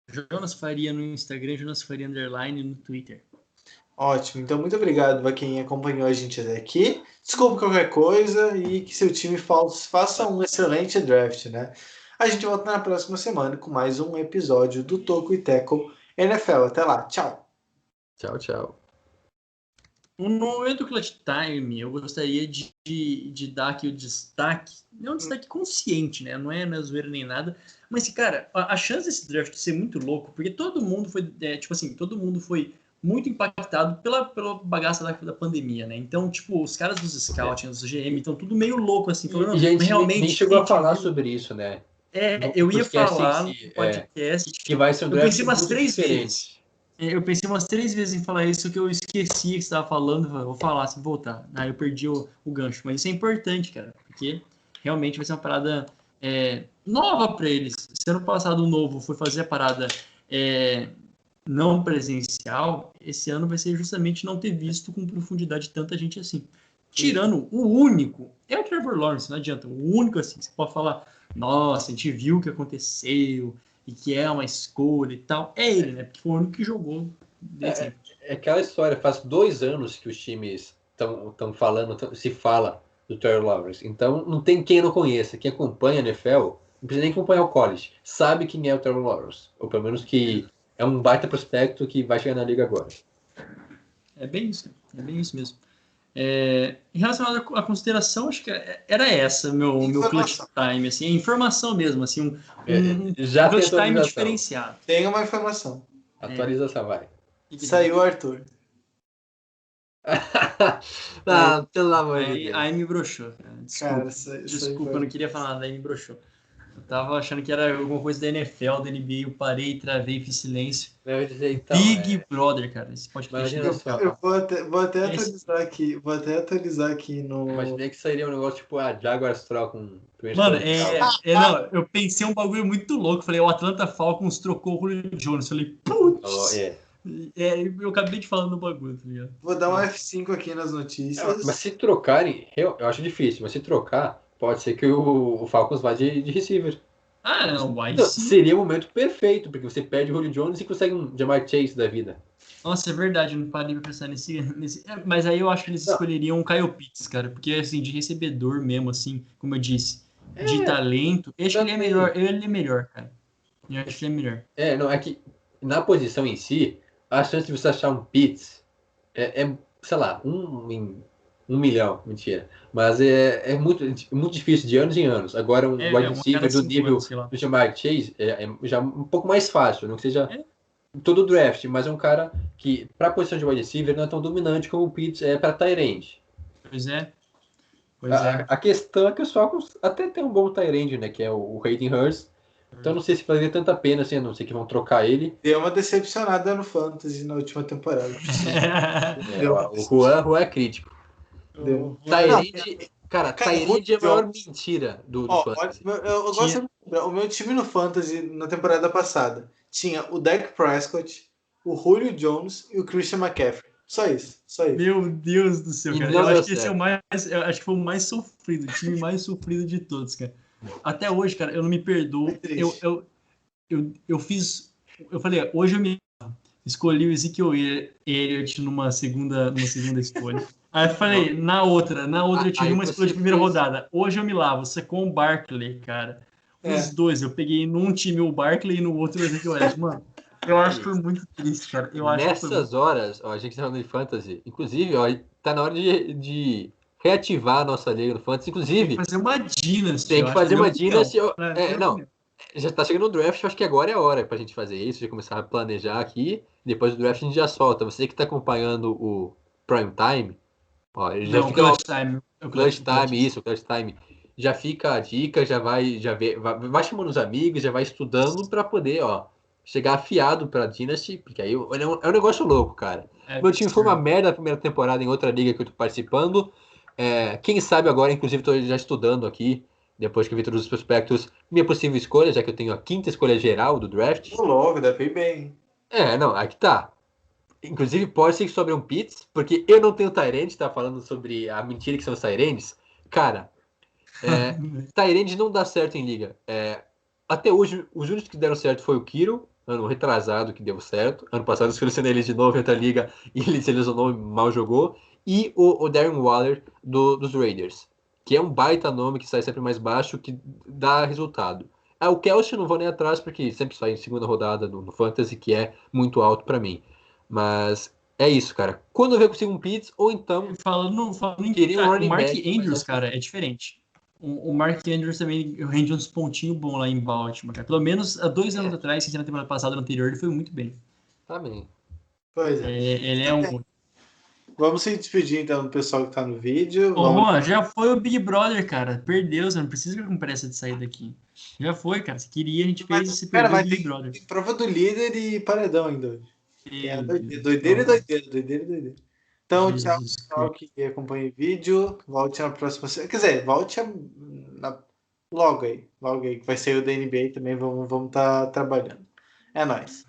Jonas Faria no Instagram, Jonas Faria _ no Twitter. Ótimo. Então, muito obrigado a quem acompanhou a gente até aqui. Desculpa qualquer coisa e que seu time faça um excelente draft, né? A gente volta na próxima semana com mais um episódio do Toco e Teco NFL. Até lá. Tchau. Tchau, tchau. No momento clutch time, eu gostaria de dar aqui o destaque, não um destaque consciente, né? Não é zoeira nem nada, mas, cara, a chance desse draft ser muito louco, porque todo mundo foi, todo mundo foi muito impactado pela bagaça da pandemia, né? Então, tipo, os caras dos scouting, os GM, estão tudo meio louco, assim, falando, realmente... Nem chegou a falar sobre isso, né? Eu ia falar no podcast, que vai ser um draft muito diferente. Eu pensei umas 3 vezes em falar isso, que eu esqueci que você estava falando, vou falar se voltar. Aí eu perdi o gancho. Mas isso é importante, cara, porque realmente vai ser uma parada nova para eles. Se ano passado o novo foi fazer a parada não presencial, esse ano vai ser justamente não ter visto com profundidade tanta gente assim. Tirando o único, é o Trevor Lawrence, não adianta. O único assim, você pode falar, nossa, a gente viu o que aconteceu, e que é uma escolha e tal, é ele, né? Porque foi o único que jogou desde sempre. É aquela história, faz 2 anos que os times estão falando, se fala do Trevor Lawrence. Então, não tem quem não conheça. Quem acompanha a NFL, não precisa nem acompanhar o college, sabe quem é o Trevor Lawrence. Ou pelo menos que é um baita prospecto que vai chegar na liga agora. É bem isso mesmo. Em relação à consideração, acho que era essa meu clutch time, assim, informação mesmo, assim, um clutch time diferenciado. Tem uma informação. Atualização, vai. Saiu o Arthur. Pelo amor de Deus. Aí me broxou, cara. Desculpa, eu não queria falar nada, aí me broxou. Eu tava achando que era alguma coisa da NFL, da NBA, eu parei, travei, fiz silêncio. Então, Big Brother, cara, esse podcast. Eu vou até atualizar aqui no... Imaginei que sairia um negócio tipo a Jaguars trocam... Mano, não, eu pensei um bagulho muito louco. Falei, o Atlanta Falcons trocou o Julio Jones. Falei, putz! Eu acabei de falar no bagulho, tá ligado? Vou dar um F5 aqui nas notícias. Mas se trocarem, eu acho difícil, mas se trocar, pode ser que o Falcons vá de receiver. Não, vai então, sim. Seria o momento perfeito, porque você perde o Julio Jones e consegue um Jamar Chase da vida. Nossa, é verdade, eu não parei pra pensar nesse... Mas aí eu acho que eles escolheriam o Kyle Pitts, cara, porque assim, de recebedor mesmo, assim, como eu disse, de talento, eu acho que ele é melhor, cara. Eu acho que ele é melhor. É que na posição em si, a chance de você achar um Pitts sei lá, 1 milhão, mentira. Mas é muito difícil de anos em anos. Agora um wide receiver do nível do Jamar Chase é já um pouco mais fácil, não que seja todo draft, mas é um cara que, para a posição de wide receiver, não é tão dominante como o Pitts é para tight end. Pois é. A questão é que os Falcons até tem um bom tight end, né, que é o Hayden Hurst, Então não sei se valeria tanta pena, assim, a não ser que vão trocar ele. Deu uma decepcionada no Fantasy na última temporada. O Juan é crítico. Deu. Tyrande, cara, Cara, Tyrande é a Julio maior Jones. mentira do Ó, Fantasy. eu gosto de lembrar, o meu time no Fantasy na temporada passada tinha o Dak Prescott, o Julio Jones e o Christian McCaffrey. Só isso, só isso. Meu Deus do céu, E cara. não Eu deu acho que esse é o certo. mais. Eu acho que foi o mais sofrido, o time mais sofrido de todos, cara. Até hoje, cara, eu não me perdoo. É triste. Eu fiz. Eu falei, hoje eu me escolhi o Ezekiel Elliott numa segunda escolha. Aí eu falei, na outra eu tive Aí uma escolha você de primeira fez. rodada. Hoje eu me lavo, Saquon Barkley, cara. Os É. dois, eu peguei num time o Barkley e no outro o Ezekiel Elliott. Mano, eu acho que foi muito triste, cara. Eu acho que foi muito. Nessas horas, ó, a gente tá falando de Fantasy. Inclusive, ó, tá na hora de reativar a nossa liga no Fantasy. Tem que Inclusive, fazer uma Dynasty, tem eu que acho, na fazer minha uma opinião. Dynasty. Na minha Não, opinião. já tá chegando o draft, eu acho que agora é a hora pra gente fazer isso, já começar a planejar aqui. Depois do draft a gente já solta. Você que tá acompanhando o Prime Time, ó, ele já Não, fica Clutch Time. É Clutch o clutch. Time, isso, Clutch Time. Já fica a dica, vai chamando os amigos, já vai estudando pra poder, ó, chegar afiado pra Dynasty, porque aí é um negócio louco, cara. É Meu time foi uma absurdo. merda na primeira temporada em outra liga que eu tô participando. Quem sabe agora, inclusive, tô já estudando aqui, depois que eu vi todos os prospectos, minha possível escolha, já que eu tenho a quinta escolha geral do draft. Ô, louco, dá pra ir bem. Não, aqui tá. Inclusive, pode ser que sobre um Pitts, porque eu não tenho Tyrande, tá falando sobre a mentira que são os Tyrands. Cara, Tyrande não dá certo em liga. Até hoje, os únicos que deram certo foi o Kiro, ano retrasado que deu certo. Ano passado eu selecionei ele de novo em outra liga e ele se lesionou e mal jogou. E o Darren Waller dos Raiders, que é um baita nome que sai sempre mais baixo, que dá resultado. O Kelce eu não vou nem atrás, porque sempre sai em segunda rodada no Fantasy, que é muito alto pra mim. Mas é isso, cara. Quando eu ver consigo um Pitts, ou então Falando em. queria um Cara, o running Mark back. Andrews, cara, é diferente. O Mark Andrews também rende uns pontinhos bons lá em Baltimore, cara. Pelo menos há 2 anos atrás, sem ser na temporada passada, no anterior, ele foi muito bem. Também. Pois é. Ele é um. Vamos se despedir então do pessoal que tá no vídeo. Ô, Vamos... Juan, já foi o Big Brother, cara. Perdeu, você não precisa ficar com pressa de sair daqui. Já foi, cara. Se queria, a gente fez e se Cara, perdeu o mas Big Brother. tem prova do líder e paredão ainda hoje. Tem a Meu Deus. doideira e doideira, doideira e doideira. Então, tchau, Jesus pessoal Cristo. que acompanha o vídeo. Volte na próxima semana. Quer dizer, logo aí, que vai sair o da NBA também. Vamos estar trabalhando. É nóis.